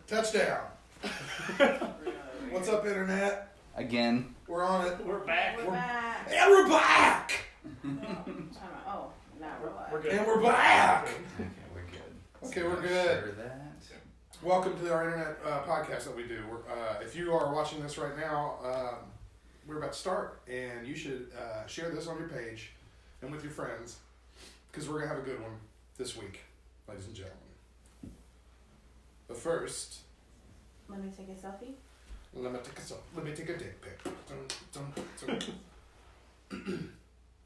Touchdown. What's up, Internet? Again. We're on it. We're back. And we're back! Oh, now we're live. We're good. And we're back! Okay, we're good. Okay, we're good. Share that. Welcome to our Internet podcast that we do. If you are watching this right now, we're about to start. And you should share this on your page and with your friends. Because we're going to have a good one this week, ladies and gentlemen. But first... Let me take a selfie. Let me take a dick pic.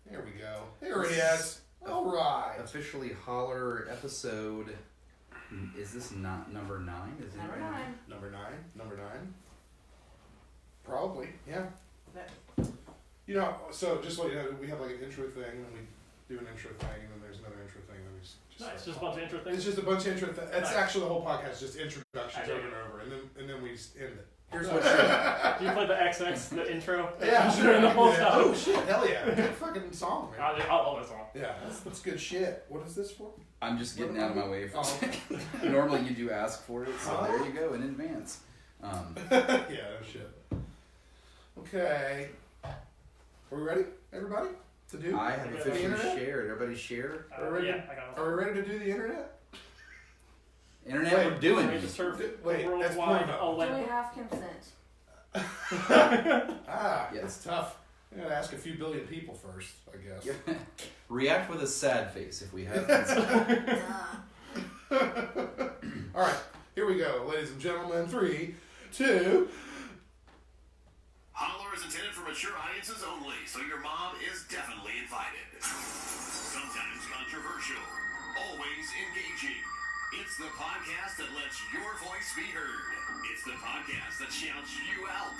There we go. There he is. All right. Officially Holler episode. Is this not number 9? Is it Number right? 9. Number 9. Probably, yeah. That- You know, so just like, you know, we have like an intro thing, and we do an intro thing, and then there's another intro thing, and then we just Nice. Just a bunch of intro things. It's just a bunch of intro things. It's Nice. actually the whole podcast, just introductions I over dig and over, and then we just end it. Here's what Do you play the XX, the intro? Yeah, During the whole yeah. time. Oh shit, hell yeah. Good fucking song, man. I love that song. Yeah, that's good shit. What is this for? I'm just getting out of my way. Oh, okay. Normally you do ask for it, so Oh. there you go in advance. Yeah, no shit. Okay. Are we ready, everybody? To do? I have The officially internet? shared. Everybody share? Yeah, I got it. Are we ready to do the internet? Internet, Wait, we're doing We it. just serve Wait, that's worldwide porno. Do we have consent? Ah, Yes. that's tough. I gotta ask a few billion people first, I guess. React with a sad face if we have. All right, here we go, ladies and gentlemen. 3, 2. Holler is intended for mature audiences only, so your mom is definitely invited. Sometimes controversial, always engaging. It's the podcast that lets your voice be heard. It's the podcast that shouts you out.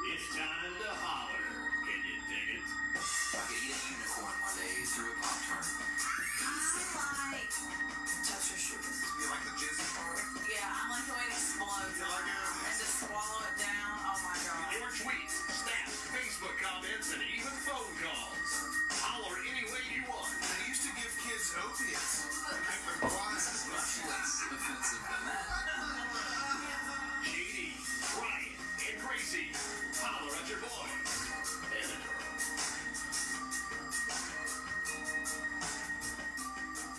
It's time to holler. Can you dig it? I could eat a unicorn one day through a Pop-Tart. I like touch your shoes. You like the jizzy part? Yeah, I like the way it explodes You like it? and just swallow it down. Oh my god. Your tweets, snaps, Facebook comments, and even phone calls. Holler any way you want. They used to give kids opiates to make them quiet. Much less offensive than that. JD, Ryan, and Gracie. Holler at your boys and a girl.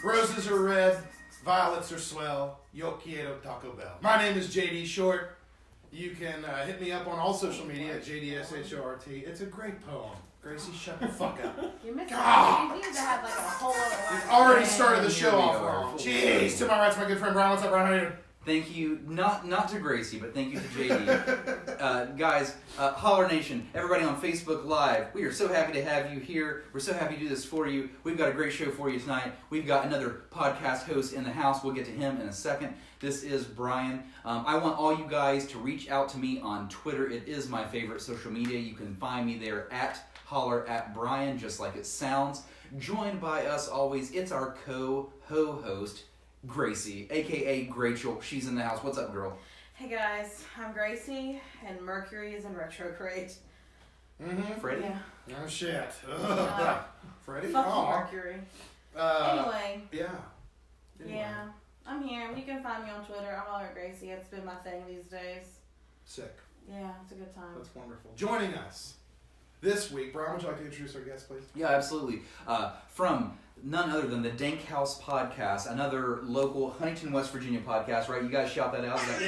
Roses are red, violets are swell. Yo quiero Taco Bell. My name is JD Short. You can hit me up on all social media at JDSHORT. It's a great poem. Gracie, shut the fuck up. You missed God. it. You needed to have like a whole other one. We've already started the Here show we off are. wrong. Jeez, to my right's my good friend Brian. What's up, Brian? How are you? Thank you, not to Gracie, but thank you to JD. Guys, Holler Nation, everybody on Facebook Live, we are so happy to have you here. We're so happy to do this for you. We've got a great show for you tonight. We've got another podcast host in the house. We'll get to him in a second. This is Brian. I want all you guys to reach out to me on Twitter. It is my favorite social media. You can find me there at Holler at Brian, just like it sounds. Joined by us always, it's our co-host, Gracie, aka Grachel. She's in the house. What's up, girl? Hey guys, I'm Gracie, and Mercury is in retrograde. Mm-hmm. Freddie? Yeah. Oh, shit. Uh, Freddie? Fuck you, Aw. Mercury. Uh, Anyway, Yeah. Anyway. yeah, I'm here. You can find me on Twitter. I'm Holler at Gracie. It's been my thing these days. Sick. Yeah, it's a good time. That's wonderful. Joining us this week, Brian, would you like to introduce our guest, please? Yeah, absolutely. From none other than the Dank House Podcast, another local Huntington, West Virginia podcast, right? You guys shout that out? Is that correct?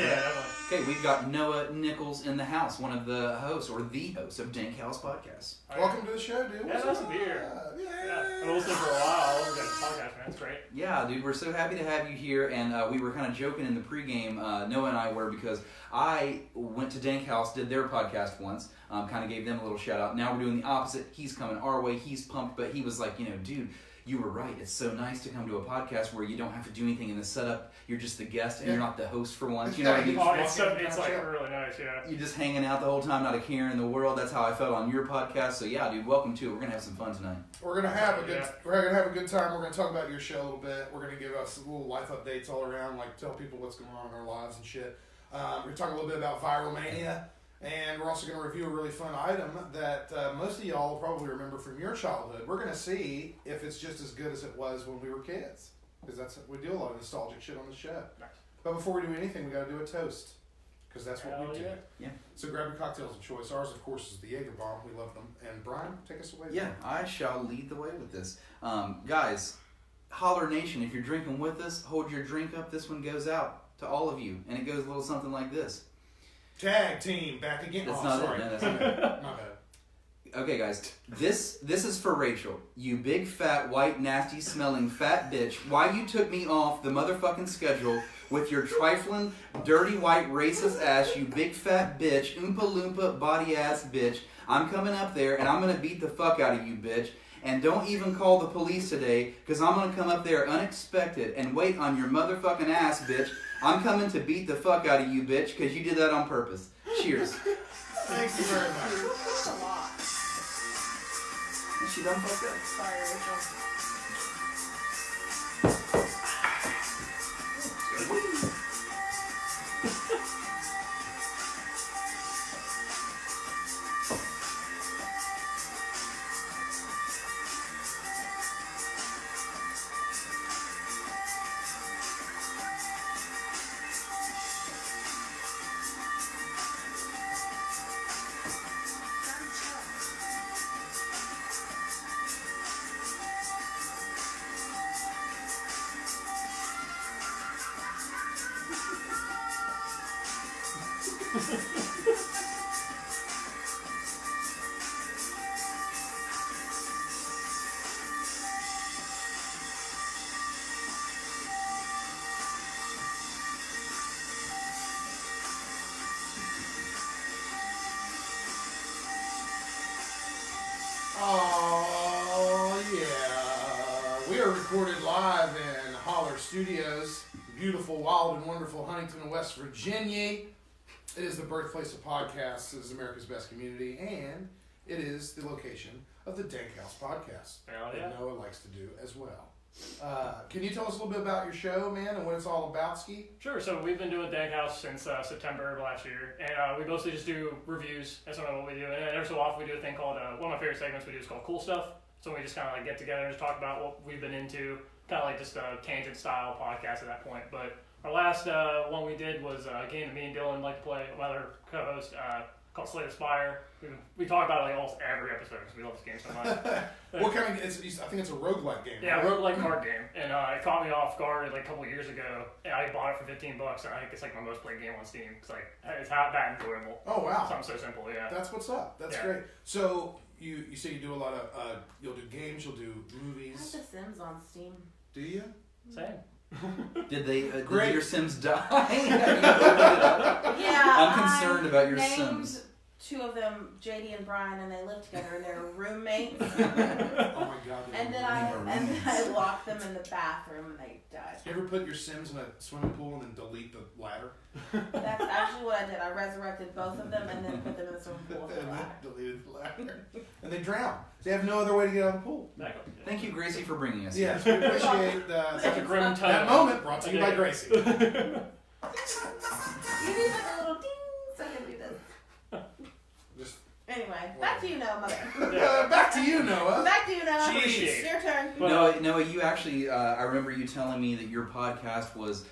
Yeah. Okay, we've got Noah Nichols in the house, one of the hosts, or the host of Dank House Podcast. Welcome to the show, dude. Yeah, What's nice to up? be here. Yeah. Yeah. I've been listening for a while. We're getting podcast, man. It's great. Yeah, dude, we're so happy to have you here, and we were kind of joking in the pregame, Noah and I were, because I went to Dank House, did their podcast once, kind of gave them a little shout out. Now we're doing the opposite. He's coming our way. He's pumped, but he was like, dude, you were right. It's so nice to come to a podcast where you don't have to do anything in the setup. You're just the guest, and you're not the host for once. You know what I mean? Oh, it's walking like around. really nice, yeah. You're just hanging out the whole time, not a care in the world. That's how I felt on your podcast. So yeah, dude, welcome to it. We're gonna have some fun tonight. We're gonna have a good. Yeah. We're gonna have a good time. We're gonna talk about your show a little bit. We're gonna give us little life updates all around, like tell people what's going on in our lives and shit. We're gonna talk a little bit about Viral Mania, and we're also gonna review a really fun item that most of y'all will probably remember from your childhood. We're gonna see if it's just as good as it was when we were kids, because we do a lot of nostalgic shit on the show. Nice. But before we do anything, we gotta do a toast. because that's what Hell we do. yeah. Yeah. So grab your cocktails of choice. Ours, of course, is the Jaeger bomb. We love them. And Brian, take us away. Yeah, I shall lead the way with this. Guys, Holler Nation, if you're drinking with us, hold your drink up. This one goes out to all of you. And it goes a little something like this. Tag team back again. That's oh, not sorry. it. No, that's not it. My bad. Okay, guys, this is for Rachel. You big, fat, white, nasty, smelling fat bitch. Why you took me off the motherfucking schedule with your trifling, dirty, white, racist ass, you big, fat bitch, oompa loompa, body ass bitch. I'm coming up there and I'm gonna beat the fuck out of you, bitch. And don't even call the police today, because I'm gonna come up there unexpected and wait on your motherfucking ass, bitch. I'm coming to beat the fuck out of you, bitch, because you did that on purpose. Cheers. Thank you very much. That's a lot. She done fucked up. Sorry, Rachel. Oh, yeah. We are recorded live in Holler Studios, beautiful, wild, and wonderful Huntington, West Virginia. It is the birthplace of podcasts. It is America's best community, and it is the location of the Dank House Podcast Hell yeah. that Noah likes to do as well. Can you tell us a little bit about your show, man, and what it's all about, Ski? Sure. So we've been doing Dank House since September of last year, and we mostly just do reviews. That's what we do. And then every so often we do a thing called one of my favorite segments we do is called Cool Stuff. So we just kind of like get together and just talk about what we've been into, kind of like just a tangent style podcast at that point. But our last one we did was a game that me and Dylan like to play. My other co-host called Slay the Spire. We talk about it like almost every episode because we love this game so much. What kind of? I think it's a roguelike game. Yeah, right? roguelike card game, and it caught me off guard like a couple of years ago. And I bought it for $15, and I think it's like my most played game on Steam. It's like it's that enjoyable. Oh wow, Something so simple, yeah. that's what's up. That's Yeah. great. So you say you do a lot of you'll do games, you'll do I have movies. The Sims on Steam. Do you? Same. Did they? Great. Did your Sims die? Yeah, I'm concerned about your named Sims. two of them, JD and Brian, and they live together, and they're roommates. Oh my god. and then I locked them in the bathroom, and they died. You ever put your Sims in a swimming pool and then delete the ladder? That's actually what I did. I resurrected both of them and then put them in the swimming pool with the And then ladder. deleted the ladder. And they drown. They have no other way to get out of the pool. Thank you, Gracie, for bringing us Yes, we appreciate Such a grim that time. moment brought to you by Gracie. You need like a little ding so I can do this. Just Anyway, back to you, Noah. Mother. back to you, Noah. Back to you, Noah. Jeez. Your turn. But, Noah, you actually, I remember you telling me that your podcast was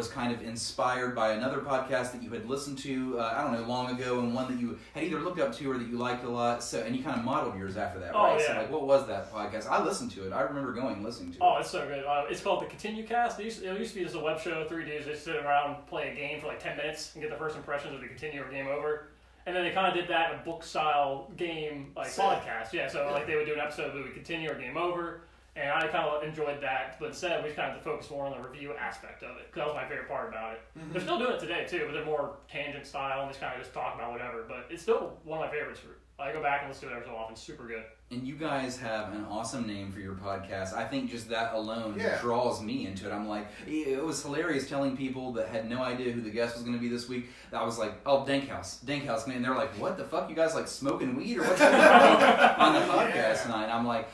kind of inspired by another podcast that you had listened to, I don't know, long ago, and one that you had either looked up to or that you liked a lot. So, and you kind of modeled yours after that, Oh, right? yeah. So, like, what was that podcast? I listened to it. I remember going and listening to it. Oh, it's so good. It's called the Continue Cast. It used to be just a web show. 3 dudes just sit around, play a game for like 10 minutes, and get the first impressions of the Continue or game over. And then they kind of did that in a book style game like Sick. podcast. Yeah, so like they would do an episode that would continue or game over. And I kind of enjoyed that, but instead we kind of focused more on the review aspect of it because that was my favorite part about it. Mhm. They're still doing it today too, but they're more tangent style and just kind of just talk about whatever. But it's still one of my favorites. I go back and listen to it every so often. It's super good. And you guys have an awesome name for your podcast. I think just that alone Yeah. draws me into it. I'm like, it was hilarious telling people that had no idea who the guest was going to be this week. I was like, oh, Dank House, man. And they're like, what the fuck? You guys like smoking weed or what's going on the podcast tonight? I'm like,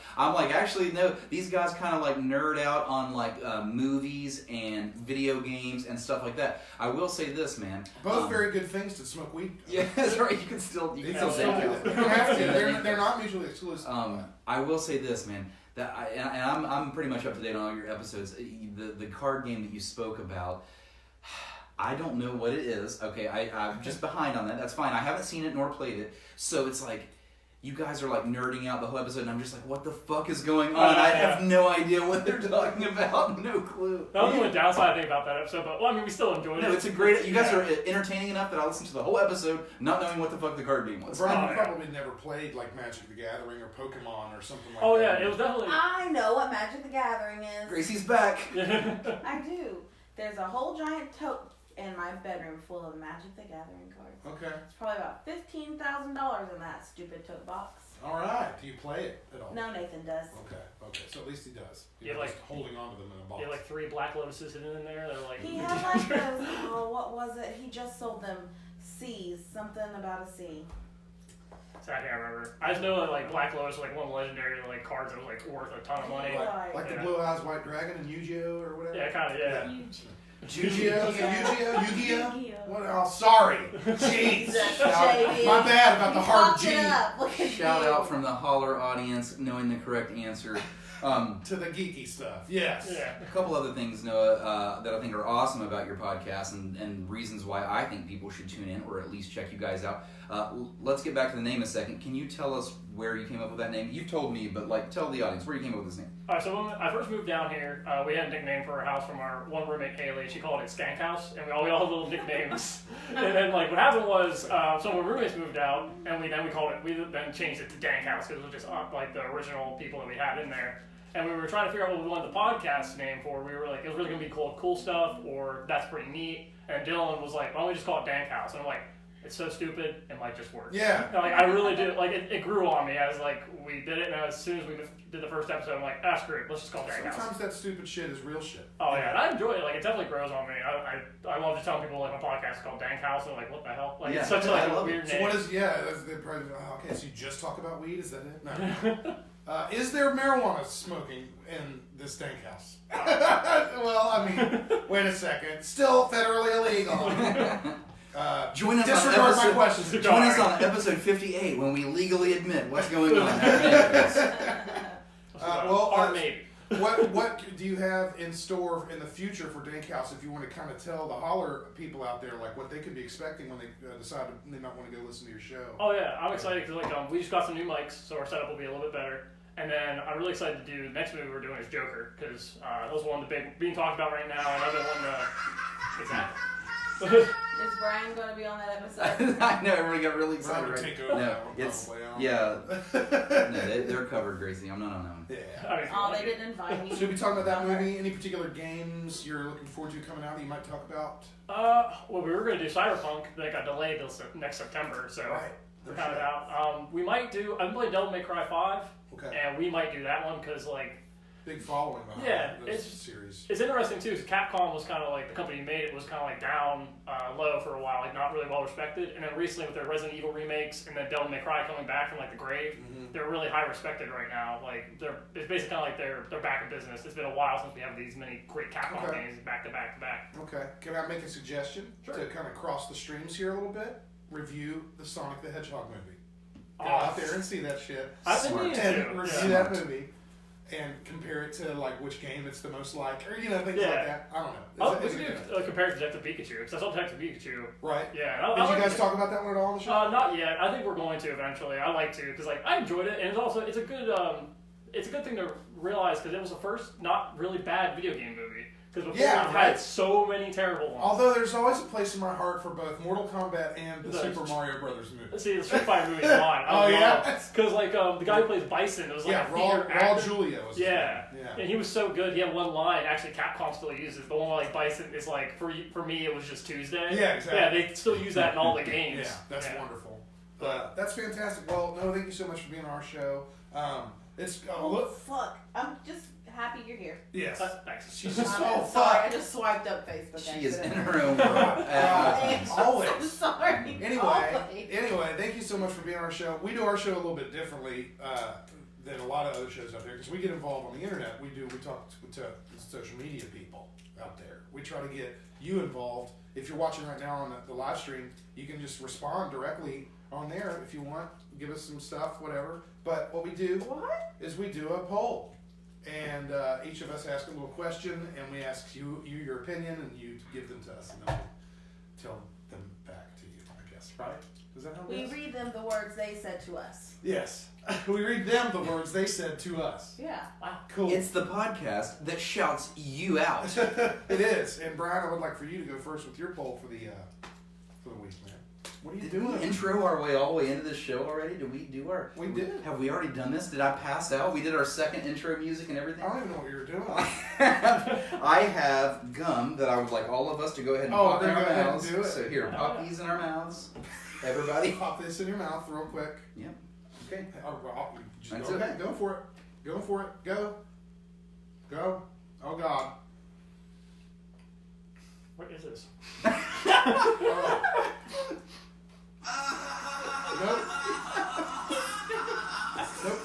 actually, no. These guys kind of like nerd out on like movies and video games and stuff like that. I will say this, man. Both very good things to smoke weed. Yeah, that's right. You can still You still can still Dank do House. that. You don't have to. They're not mutually exclusive. I will say this, man. That I'm pretty much up to date on all your episodes. The card game that you spoke about, I don't know what it is. Okay, I'm just behind on that. That's fine. I haven't seen it nor played it. So it's like, you guys are like nerding out the whole episode, and I'm just like, what the fuck is going on? I have no idea what they're talking about. No clue. That was the only downside I think about that episode, but well, I mean, we still enjoyed it. No, it's a great. You guys are entertaining enough that I listened to the whole episode, not knowing what the fuck the card game was. Brian, you probably never played like Magic the Gathering or Pokemon or something like that. Oh yeah, it was definitely. I know what Magic the Gathering is. Gracie's back. I do. There's a whole giant tote in my bedroom full of Magic the Gathering cards. Okay. It's probably about $15,000 in that stupid tote box. All right. Do you play it at all? No, Nathan does. Okay. So at least he does. Yeah, You're like just holding on to them in a box. You had like 3 Black Lotuses hidden in there. They're like. He had like those. Oh, what was it? He just sold them C's. Something about a C. I can't remember. I just know that like Black Lotus was like one of the legendary like cards that was like worth a ton of money. Like the Blue Eyes White Dragon and Yu-Gi-Oh or whatever. Yeah, kind of. Yeah. Yu-Gi-Oh. What? Oh, sorry. Jeez. JD. My bad about the hard G. Shout out from the Holler audience, knowing the correct answer. To the geeky stuff. Yes. Yeah. A couple other things, Noah, that I think are awesome about your podcast and reasons why I think people should tune in or at least check you guys out. Let's get back to the name a second. Can you tell us where you came up with that name? You've told me, but like tell the audience where you came up with this name. Alright, so when I first moved down here, we had a nickname for our house from our one roommate, Haley. She called it Skank House, and we all had little nicknames. And then like what happened was, so when roommates moved out, and we then changed it to Dank House because it was just like the original people that we had in there. And we were trying to figure out what we wanted the podcast name for. We were like, it was really going to be called Cool Stuff or That's Pretty Neat. And Dylan was like, why don't we just call it Dank House? And I'm like, it's so stupid, it might just work. Yeah. And, like, I really did, like, it grew on me as, like, we did it, and as soon as we did the first episode, I'm like, ah, screw it, let's just call it Dank House. Sometimes that stupid shit is real shit. Oh, yeah, and I enjoy it. Like, it definitely grows on me. I love just telling people, like, my podcast is called Dank House, and they're like, what the hell? Like, it's such like, a weird name. So what is, that's the probably, okay, so you just talk about weed? Is that it? No. Is there marijuana smoking in this Dank House? Well, I mean, wait a second. Still federally illegal. Join us disregard my questions. Join us on episode 58 when we legally admit what's going on. What do you have in store in the future for Dank House if you want to kind of tell the Holler people out there like what they could be expecting when they decide they might want to go listen to your show? Oh yeah, I'm excited because like we just got some new mics, so our setup will be a little bit better. And then I'm really excited to do the next movie we're doing is Joker because that was one of the big being talked about right now. Another one exactly. Is Brian going to be on that episode? I know everybody got really excited. Right? Right? Take over No, it's they're covered, Gracie. I'm not on them. Yeah. Oh, they didn't invite me. Should we talk about that movie? Any particular games you're looking forward to coming out that you might talk about? Well, we were going to do Cyberpunk that got delayed till next September, so we're kind of out. We might do. I've played Devil May Cry 5, and we might do that one because like. Big following behind this series. It's interesting too, because Capcom was kind of like, the company who made it was kind of like down low for a while, like not really well respected. And then recently with their Resident Evil remakes and then Devil May Cry coming back from like the grave, they're really high respected right now. Like it's basically kind of like they're back in business. It's been a while since we have these many great Capcom games back to back to back. Okay, can I make a suggestion to kind of cross the streams here a little bit? Review the Sonic the Hedgehog movie. Go out there and see that shit. I've been meaning to. Review that movie. And compare it to like which game it's the most like, or things like that. I don't know. We could compare it to Detective Pikachu because I saw Detective Pikachu. Right. Yeah. Did you guys talk about that one at all on the show? Not yet. I think we're going to eventually. I like to because like I enjoyed it, and it's a good thing to realize because it was the first not really bad video game movie. Because before we've had so many terrible ones. Although there's always a place in my heart for both Mortal Kombat and the Super Mario Brothers movie. See, the Street Fighter movie is mine. Because like the guy who plays Bison, it was like a theater actor. Julia was and he was so good. He had one line. Actually, Capcom still uses the one where like Bison is like for me it was just Tuesday. Yeah, exactly. Yeah, they still use that in all the games. That's wonderful. That's fantastic. Well, no, thank you so much for being on our show. Fuck! I'm just happy you're here. Yes. Thanks. She's just sorry. I just swiped up Facebook. She is in her own world. Always. I'm sorry. Anyway, thank you so much for being on our show. We do our show a little bit differently than a lot of other shows out there because we get involved on the internet. We talk to social media people out there. We try to get you involved. If you're watching right now on the live stream, you can just respond directly on there if you want. Give us some stuff, whatever. But what we do is we do a poll. And each of us ask a little question, and we ask you your opinion, and you give them to us. And tell them back to you, I guess, right? Is that how it We is? read them the words they said to us. Yes. We read them the words they said to us. Yeah. Cool. It's the podcast that shouts you out. It is. And Brian, I would like for you to go first with your poll for the week, man. What are you Did we doing? intro our way all the way into this show already? Did we do our... We did. Have we already done this? Did I pass out? We did our second intro music and everything? I don't even know what you were doing. I have gum that I would like all of us to go ahead and pop in then our go ahead and mouths. do it. So here, pop these in our mouths. Everybody. Pop this in your mouth real quick. Yep. Okay. Just That's go it. ahead. Go for it. Go for it. Go. Go. Oh, God. What is this? Nope. Nope.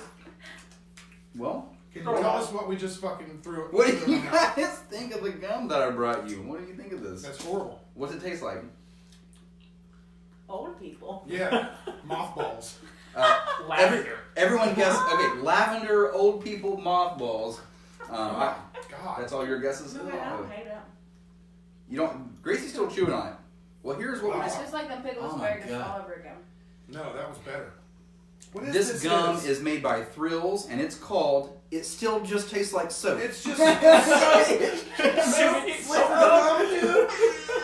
Well, Can you tell us what we just fucking threw? what do threw you in our mouth? guys think of the gum that I brought you? What do you think of this? That's horrible. What's it taste like? Old people. Yeah. Mothballs. Lavender. Everyone guess. Okay, lavender, old people, mothballs. God. That's all your guesses? No, I don't hate it. You don't. Gracie's still chewing on it. Well, here's what we It's just. just like them pickles Oh my asparagus God. all over again. No, that was better. What is This gum is made by Thrills, and it's called. It still just tastes like soap. It's just Maybe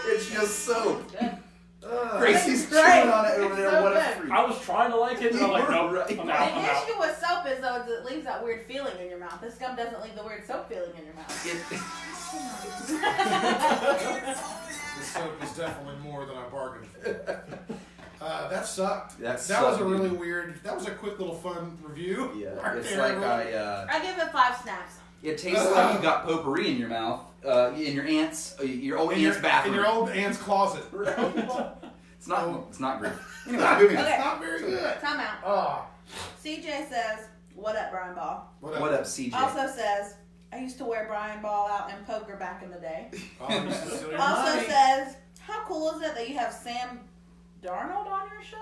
It's just soap. Good. Gracie's It's chewing great. on it over It's there. so What a good. freak. I was trying to like it, and I'm like, nope, Right. I'm The out, I'm out. issue with soap is though is it leaves that weird feeling in your mouth. This gum doesn't leave the weird soap feeling in your mouth. The soap is definitely more than I bargained for. That sucked. That was sucked, a really dude. weird. That was a quick little fun review. Yeah, Right it's there, like everyone. I give it 5 snaps. It tastes like you got potpourri in your mouth, in your your old in your, aunt's bathroom. in your old aunt's closet. It's not great. Anyway, moving on. Okay. It's not very good. Time out. Oh, CJ says, "What up, Brian Ball?" What up, CJ? Also says, "I used to wear Brian Ball out in poker back in the day." Oh, you used to steal your Also money. says, "How cool is it that you have Sam Darnold on your show?"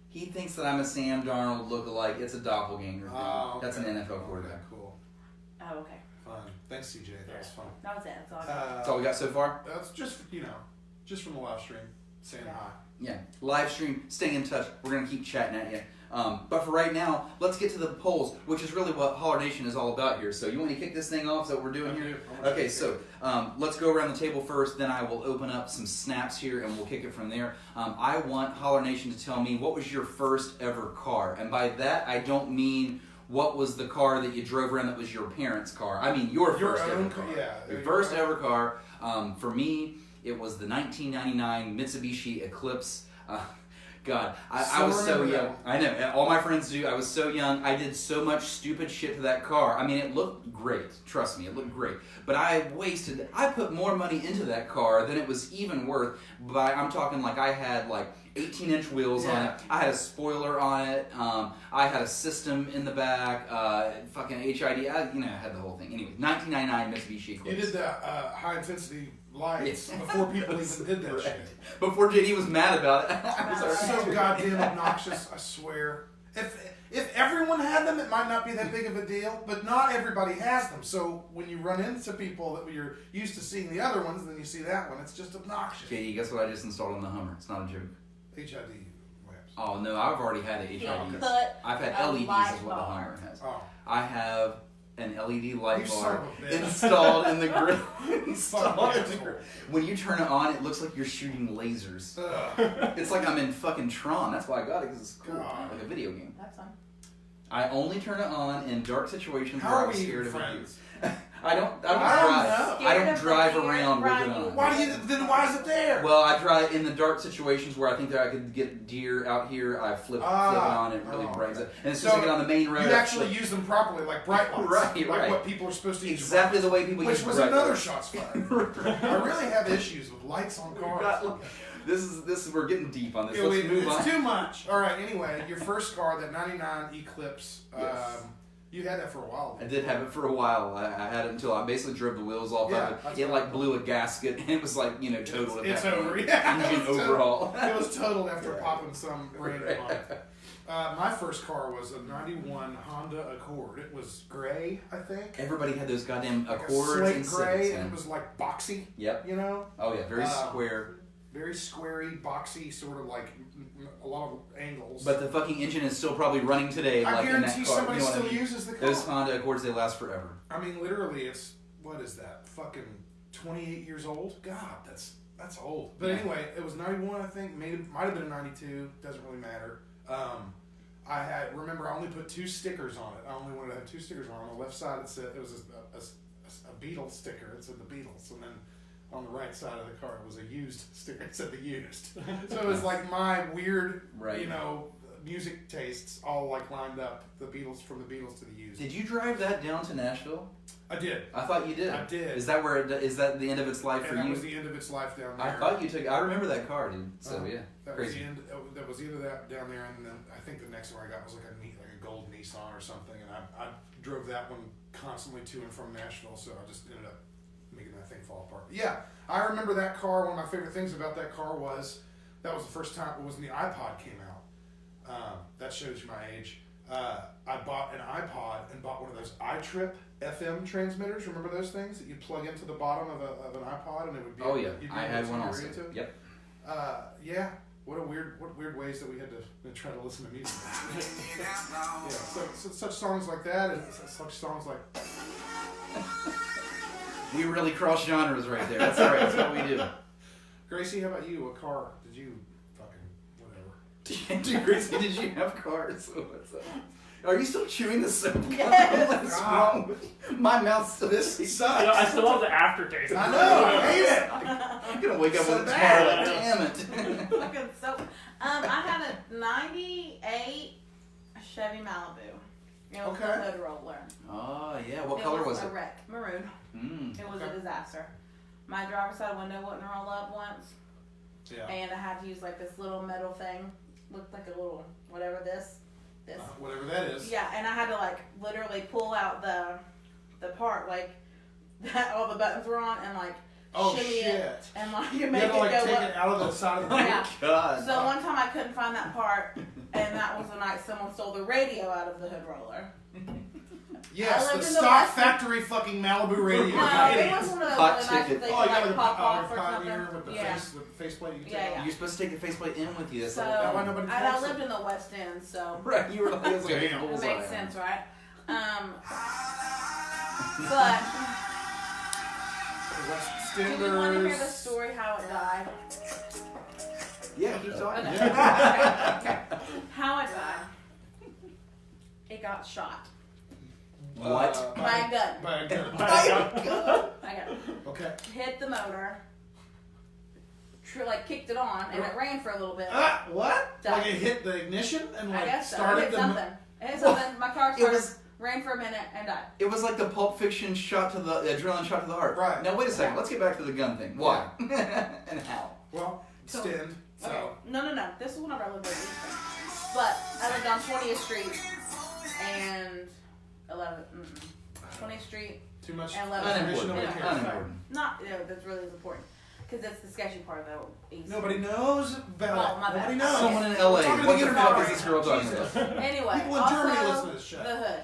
He thinks that I'm a Sam Darnold lookalike. It's a doppelganger thing. Oh, okay. That's an NFL Okay, quarterback. cool. Oh, okay. Fun. Thanks, CJ. That was fun. That was it. That's all I got. That's all we got so far. That's just just from the live stream, saying hi. Yeah, live stream, stay in touch. We're going to keep chatting at you. But for right now, let's get to the polls, which is really what Holler Nation is all about here. So you want to kick this thing off? Is that what we're doing here? Okay, so let's go around the table first. Then I will open up some snaps here, and we'll kick it from there. I want Holler Nation to tell me what was your first ever car. And by that, I don't mean what was the car that you drove around that was your parents' car. I mean your first ever own car. yeah. Your first ever car. For me, it was the 1999 Mitsubishi Eclipse. God, I was so remember that young. one. I know. All my friends do. I was so young. I did so much stupid shit to that car. I mean, it looked great. Trust me, it looked great. But I put more money into that car than it was even worth. But I'm talking like I had like 18-inch wheels on it. I had a spoiler on it. I had a system in the back. Fucking HID. I had the whole thing. Anyway, 1999 Mitsubishi Eclipse. You did the high intensity lights Yeah. before people even did that Right. shit. Before JD was mad about it. I was It's already- so goddamn obnoxious, I swear. If everyone had them, it might not be that big of a deal, but not everybody has them. So when you run into people that you're used to seeing the other ones, and then you see that one, it's just obnoxious. JD, guess what I just installed on the Hummer? It's not a joke. HID lamps. Oh no, I've already had the He HIDs. put I've had a LEDs light is what the bar. Hummer has. Oh, I have an LED light You son bar of a bitch. installed in the grill. fucking installed in the asshole. grill. When you turn it on, it looks like you're shooting lasers. Ugh. It's like I'm in fucking Tron. That's why I got it, because it's cool, God. like a video game. That's fun. I only turn it on in dark situations How where are I'm we even scared of friends? you. I don't I don't drive. know. I don't Scared of drive the fear, around with it Brian, on. Why is it there? Well, I drive in the dark situations where I think that I could get deer out here. I flip it on, it really brightens it. And as soon as I get on the main road, you I actually flip- use them properly, like bright lights. Right, like right. what people are supposed to use. exactly the way people Which use was bright another lights. shots fired. I really have issues with lights on cars. This is we're getting deep on this. Yeah, Let's move it's on. too much. All right. Anyway, your first car, that '99 Eclipse. Yes. You had that for a while. I did have it for a while. I had it until I basically drove the wheels off Yeah, of it. that's It right. like blew a gasket, and it was like totaled. It's at that over. point. Yeah, Engine it was overhaul. It was totaled after popping some random on. My first car was a '91 Honda Accord. It was gray, I think. Everybody had those goddamn Like a Accords slate and gray, Civics, and man. it was like boxy. Yep. You know. Oh yeah, very square. very squarey, boxy, sort of like a lot of angles. But the fucking engine is still probably running today. I like guarantee in that car. somebody You know what still I mean? uses the car. Those Honda Accords, they last forever. I mean, literally, it's what is that? Fucking 28 years old. God, that's old. But anyway, it was 91, I think. Might have been a 92. Doesn't really matter. I only put 2 stickers on it. I only wanted to have 2 stickers on it. On the left side, it was a Beatles sticker. It said the Beatles, and then on the right side of the car, it was a used sticker. It said the used. So it was like my weird, music tastes all like lined up. The Beatles, from the Beatles to the used. Did you drive that down to Nashville? I did. I thought you did. I did. Is that that the end of its life for that you? was the end of its life down there. I thought you took. I remember that car, dude. So yeah, that crazy. was the end. That was either that down there, and then I think the next one I got was like a gold Nissan or something, and I drove that one constantly to and from Nashville, so I just ended up making that thing fall apart. But yeah, I remember that car. One of my favorite things about that car was that was the first time it was when the iPod came out. That shows you my age. I bought an iPod and bought one of those iTrip FM transmitters. Remember those things that you plug into the bottom of an iPod and it would be. Oh yeah, you'd be I had one also. to? Yep. Yeah. What weird ways that we had to try to listen to music. Yeah. So such songs like that and such songs like. We really cross genres right there. That's all right. That's what we do. Gracie, how about you? What car did you whatever? Dude, Gracie, did you have cars? What's up? Are you still chewing the soap? Yes. What's wrong with you? My mouth's still This sucks. I still have the aftertaste. I know. I hate it. I'm gonna wake up So with a bad. tomorrow. Damn it. Fucking soap. I had a 98 Chevy Malibu. It was Okay. a hood roller. Oh yeah. What color was a it? wreck. Maroon. It was a disaster. My driver's side window wouldn't roll up once. Yeah. And I had to use like this little metal thing. Looked like a little, whatever this. Whatever that is. Yeah, and I had to like literally pull out the part like that all the buttons were on and like shimmy it and like You make had it to like go take up. it out of the side of the Yeah. God. So one time I couldn't find that part, and that was the night someone stole the radio out of the hood roller. Yes, I the lived in the stock West- factory fucking Malibu radio. No, You it idiot. was one of those Hot really nice ticket. that they Oh, could yeah, like with pop off the or Pioneer something. with the Yeah. faceplate you can Yeah, take yeah. off. You're supposed to take the faceplate in with you. That's So That why nobody and I takes lived it. in the West End, so right. You were like, it's like a Damn. it bullseye. makes sense, right? But West do we want to hear the Stenders. story how it died? Yeah, keep talking. Okay. Okay. How it died? It got shot What? by a gun. By a gun. By a gun. Okay. Hit the motor. Like kicked it on, and it ran for a little bit. What? Died. Like it hit the ignition and I like guess so. It started hit the. something. It hit something. My car It started, was- ran for a minute, and died. It was like the Pulp Fiction shot to the adrenaline shot to the heart. Right. Now wait a second. Let's get back to the gun thing. Why and how? Well, So- Stend. So. Okay. No. This is whenever I lived in Houston. But I lived on 20th Street and 20th Street. Too much And 11th. information. Nobody Anyway, cares. Unimportant. Not, that's really important. Because that's the sketchy part of the East. Nobody knows about Oh, my it. Nobody bad. knows. Someone in We're LA. talking to What the the internet fuck is right this now. girl talking Jesus. about? Anyway, People in also Germany listen to this shit. the hood.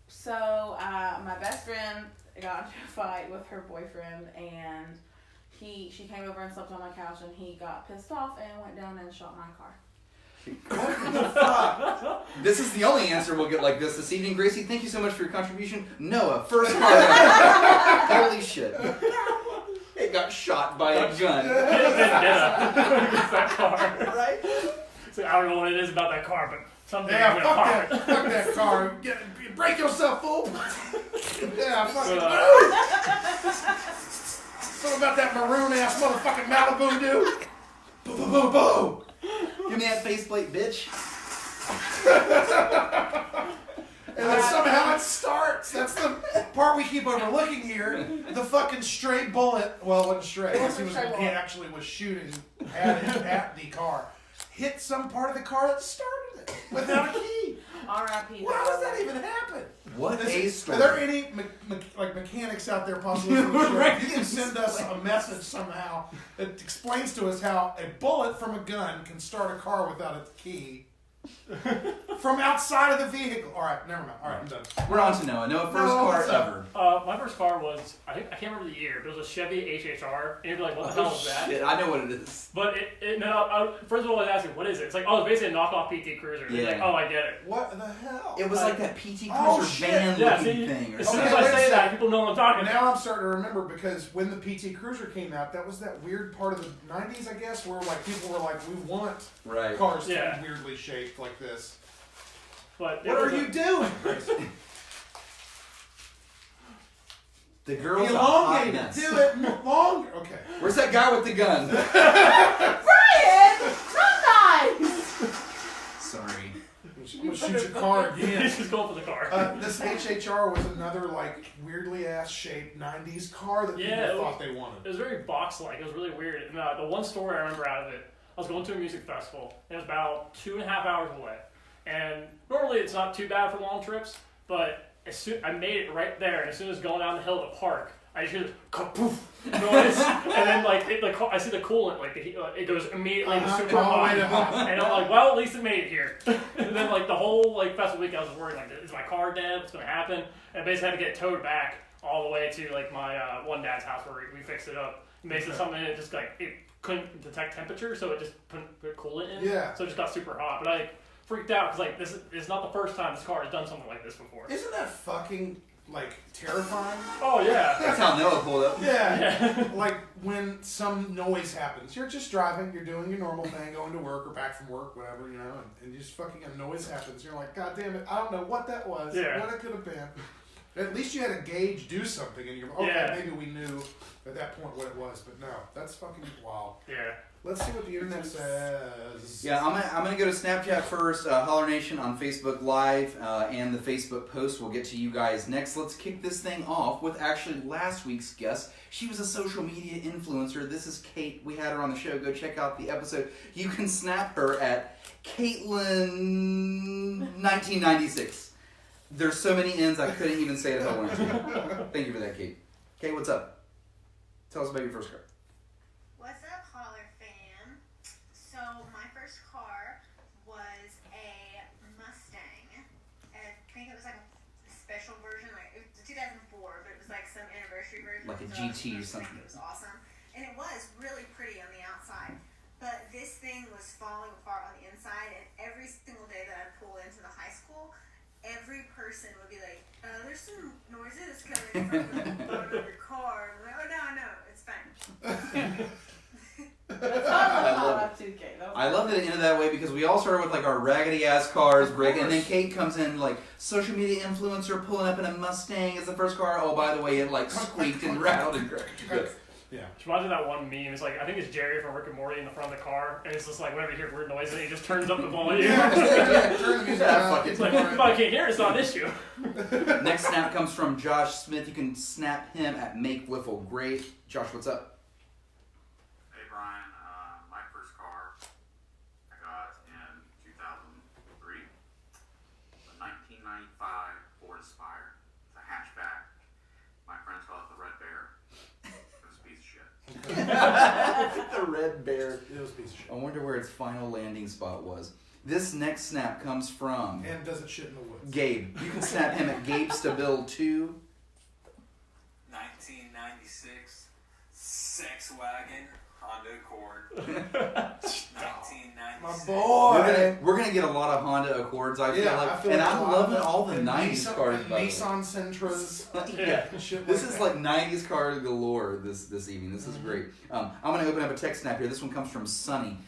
So my best friend got into a fight with her boyfriend, and she came over and slept on my couch, and he got pissed off and went down and shot my car. This is the only answer we'll get like this evening. Gracie, thank you so much for your contribution. Noah, first car ever. Holy shit. It got shot by a gun. That car. Right? So I don't know what it is about that car, but something Yeah, went fuck apart. that. Fuck that car. Break yourself, fool. Yeah, fuck it. Something about that maroon ass motherfucking Malibu, dude. Boo, boo, boo, boo. Give me that faceplate, bitch. And then somehow it starts. That's the part we keep overlooking here. The fucking stray bullet. Well, it wasn't stray. It wasn't He stray bullet. actually was shooting at the car. Hit some part of the car that started it without a key. R.I.P. How does that even happen? What a Are story. there any mechanics out there possibly listening to the show? If you can send us a message somehow that explains to us how a bullet from a gun can start a car without a key. From outside of the vehicle. All right, never mind. All right, I'm done. We're on to Noah. Noah, first Noah, car what's up? ever. My first car was, I can't remember the year, but it was a Chevy HHR. And you'd be like, what the hell is that? Shit, I know what it is. But first of all, I was asking, what is it? It's like, oh, it's basically a knockoff PT Cruiser. Yeah. It's like, oh, I get it. What the hell? It was like that PT Cruiser Oh, shit. van Yeah, looking see, thing. Or as soon something. as I wait a say that, second. people know what I'm talking about. Now I'm starting to remember because when the PT Cruiser came out, that was that weird part of the 90s, I guess, where like people were like, we want Right. cars to Yeah. be weirdly shaped like this. But What are you doing? The girl's a hot Elongate it. mess. Do it longer. Okay. Where's that guy with the gun? Brian! Not nice! Sorry. I'm gonna shoot your car again. He's just going for the car. This HHR was another like weirdly ass shaped 90s car that Yeah, people thought they wanted. It was very box-like. It was really weird. And the one story I remember out of it, I was going to a music festival. And it was about 2.5 hours away. And normally it's not too bad for long trips, but I made it right there. And as soon as going down the hill to the park, I just hear this kapoof noise, and then I see the coolant, like it goes immediately into super all the way hot, to hot. and I'm like, well, at least it made it here. And then like the whole like festival week, I was worried like, is my car dead? What's gonna happen? And I basically had to get it towed back all the way to like my one dad's house where we fixed it up. And basically something it just like it couldn't detect temperature, so it just put coolant in. Yeah. So it just got super hot. But I freaked out because like this is not the first time this car has done something like this before. Isn't that fucking like terrifying? Oh yeah. That's how Noah pulled up. Yeah. Like when some noise happens, you're just driving, you're doing your normal thing, going to work or back from work, whatever, you know, and just fucking a noise happens. You're like, God damn it, I don't know what that was, Yeah. what it could have been. At least you had a gauge do something, and you're okay. Yeah. Maybe we knew at that point what it was, but no, that's fucking wild. Yeah. Let's see what the internet says. Yeah, I'm gonna go to Snapchat first. Holler Nation on Facebook Live and the Facebook post. We'll get to you guys next. Let's kick this thing off with actually last week's guest. She was a social media influencer. This is Kate. We had her on the show. Go check out the episode. You can snap her at Caitlin1996. There's so many N's I couldn't even say the whole one. Thank you for that, Kate. Kate, what's up? Tell us about your first car. What's up, Holler fam? So my first car was a Mustang. I think it was like a special version, like it was 2004, but it was like some anniversary version. Like a So I GT or just something. think it was awesome, and it was really pretty on the outside. But this thing was falling apart on the inside, and every single day that I'd pull into the high school, every person would be like, there's some noises coming from the bottom of your car. I'm like, oh no, it's fine. I love that it ended that way because we all started with like our raggedy ass cars, and then Kate comes in like social media influencer pulling up in a Mustang as the first car. Oh, by the way, it like squeaked and rattled and cracked. Yeah. Just imagine that one meme. It's like, I think it's Jerry from Rick and Morty in the front of the car, and it's just like whenever you hear weird noises, he just turns up the volume. Yeah, turn the music Yeah, down. fuck it. It's like, if I can't hear it, it's not an issue. Next snap comes from Josh Smith. You can snap him at Make Wiffle Great. Josh, what's up? Hey Brian, my first car I got in 2003, a 1995 Ford Aspire. It's a hatchback. My friends call it the Red Bear. It was a piece of shit. The Red Bear. It was a piece of shit. I wonder where its final landing spot was. This next snap comes from And does it shit in the woods? Gabe. You can snap him at Gabe Stabil2. 1996 Sex Wagon Honda Accord. My 1996. boy. We're gonna get a lot of Honda Accords, I feel Yeah, like. I feel and like I'm a lot loving of all the and 90s Nissan, cars, and by the way. Nissan Sentras. Yeah. Shit This like is that. like 90s car galore this evening. This is great. I'm going to open up a text snap here. This one comes from Sonny.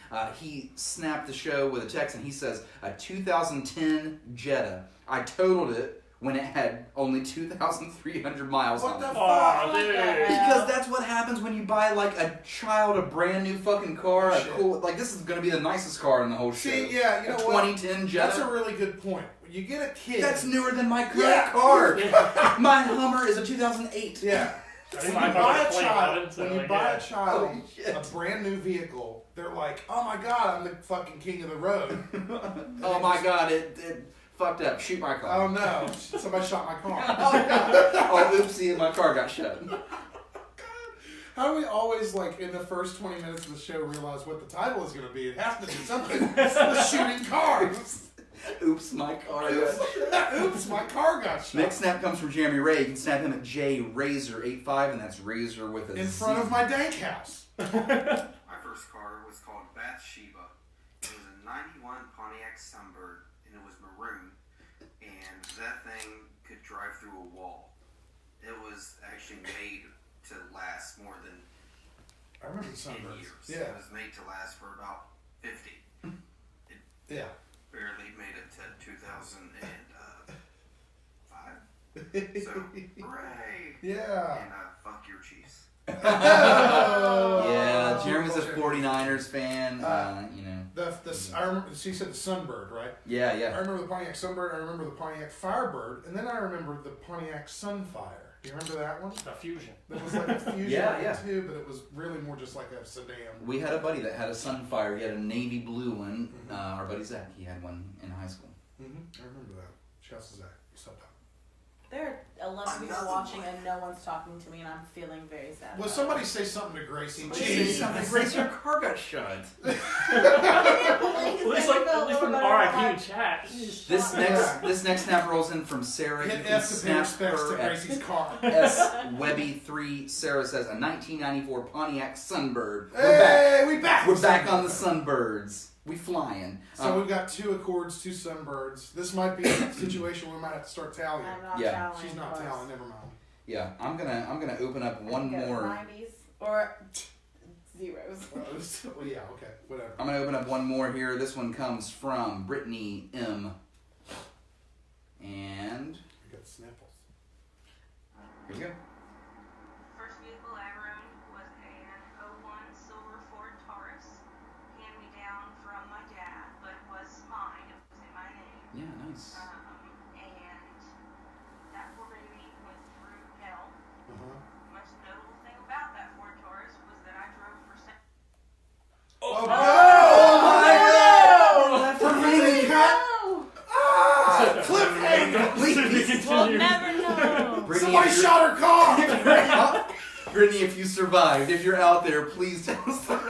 He snapped the show with a text and he says, a 2010 Jetta. I totaled it when it had only 2,300 miles What on the it. Oh, fuck? dude. Because that's what happens when you buy like a child a brand new fucking car. A Shit. cool, like this is going to be the nicest car in the whole show. See, yeah, you know a what? 2010 Jetta. That's a really good point. When you get a kid. That's newer than my current Yeah. car. My Hummer is a 2008. Yeah. I When think you my car buy was a a flame child, oven, so when you like, buy yeah. a child Holy shit. a brand new vehicle, they're like, "Oh my god, I'm the fucking king of the road." Oh my god, it fucked up. Shoot my car. Oh no, somebody shot my car. Oh, oopsie, my car got shut. How do we always, like, in the first 20 minutes of the show realize what the title is going to be? It has to be something with shooting cars. Oops, my car got Oops, my car got shot. Next snap comes from Jeremy Ray. You can snap him at JRazor85, and that's Razor with a In Z. front of my Dank House. My first car was called Bathsheba. It was a 91 Pontiac Sunbird, and it was maroon. And that thing could drive through a wall. It was actually made to last more than I remember the 10 Sunbirds. years. Yeah. It was made to last for about 50. Yeah. Barely made it to 2005. So, hooray! Yeah. And fuck your Chiefs. Yeah, Jeremy's a 49ers fan. You know. I remember. She said the Sunbird, right? Yeah, I yeah. remember the Pontiac Sunbird. I remember the Pontiac Firebird, and then I remember the Pontiac Sunfire. Do you remember that one? The Fusion. That was like a fusion Yeah. too, but it was really more just like a sedan. We had a buddy that had a Sunfire. He had a navy blue one. Our buddy Zach, he had one in high school. I remember that. Shouts to Zach. Sometime. There are 11 people watching and no one's talking to me, and I'm feeling very sad. Well, about somebody say something to Gracie. Jeez, Grace, your car got shut. At least from RIP in chat. This next snap rolls in from Sarah. Hit You can F to pay snap respects to her at Gracie's car. Webby3. Sarah says a 1994 Pontiac Sunbird. Hey, we back. We're back on the Sunbirds. We flying. So we've got 2 Accords, 2 Sunbirds. This might be a situation where we might have to start tallying. I'm not Yeah. tallying. She's not close. tallying. Never mind. Yeah, I'm gonna open up one Go more. 90s or zeros. Well, yeah. Okay. Whatever. I'm gonna open up one more here. This one comes from Brittany M. And We got Snapples. here we go. First vehicle I owned was an 01 silver Ford Taurus, hand me down from my dad, but it was mine. It was in my name. Yeah, nice. And that poor baby went through hell. The most notable thing about that Ford Taurus was that I drove for Oh, my For me, cut. Cliffhanger. Please, We'll never know. Brittany, Somebody if you're- shot her car. Brittany, if you survived, if you're out there, please tell us the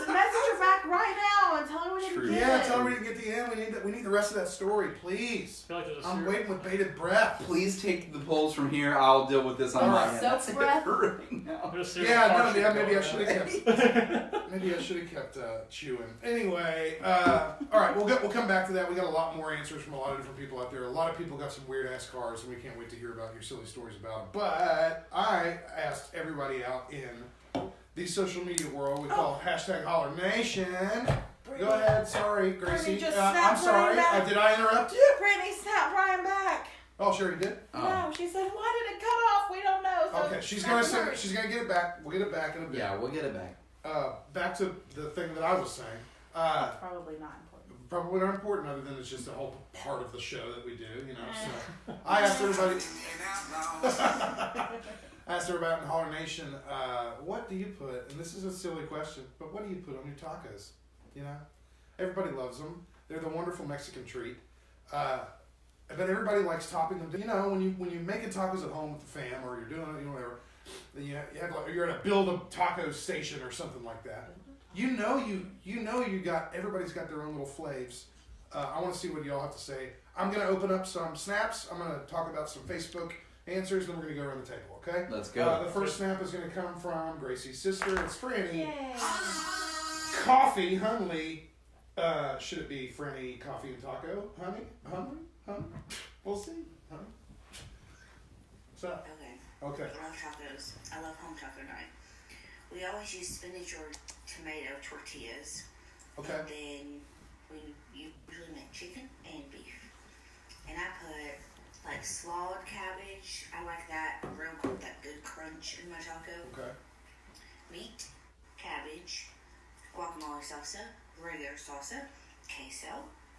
Message her back right now and tell her we didn't True. get Yeah, it. tell her we didn't get the end. We need the rest of that story, please. I feel like there's a I'm serial- waiting with bated breath. Please take the polls from here. I'll deal with this on my Alright. end. Soap That's it breath. for right now. there's a serial Yeah, car no, shoot yeah, maybe I going should on. have kept. Maybe I should have kept chewing. Anyway, all right, we'll come back to that. We got a lot more answers from a lot of different people out there. A lot of people got some weird ass cars, and we can't wait to hear about your silly stories about them. But I asked everybody out in the social media world we call #Holler Nation. Go ahead, sorry, Gracie. just I'm snapped sorry. right back. Did I interrupt you? Brittany snapped Brian back. Oh, sure you did. Oh. No, she said, why did it cut off? We don't know. So Okay, she's snap gonna her. send. She's gonna get it back. We'll get it back in a bit. Yeah, we'll get it back. Back to the thing that I was saying. Probably not important. Probably not important, other than it's just a whole part of the show that we do. You know. So I asked everybody. I asked everybody in Holler Nation, what do you put? And this is a silly question, but what do you put on your tacos? You know, everybody loves them. They're the wonderful Mexican treat. But everybody likes topping them. You know, when you making tacos at home with the fam, or you're doing it, you know, whatever. Then you have like, you're at a build a taco station or something like that. You know you got everybody's got their own little flavs. I want to see what y'all have to say. I'm gonna open up some snaps. I'm gonna talk about some Facebook answers, then we're gonna go around the table. Okay? Let's go. The first snap is gonna come from Gracie's sister. It's Franny. Yay. Coffee, Hunley. Should it be Franny Coffee and Taco? Honey? We'll see. Honey. What's up? Okay. Okay. I love tacos. I love home taco night. We always use spinach or tomato tortillas. Okay. And then we usually make chicken and beef. And I put like slaughtered cabbage. I like that real quick, that good crunch in my taco. Okay. Meat, cabbage, guacamole salsa, regular salsa, queso,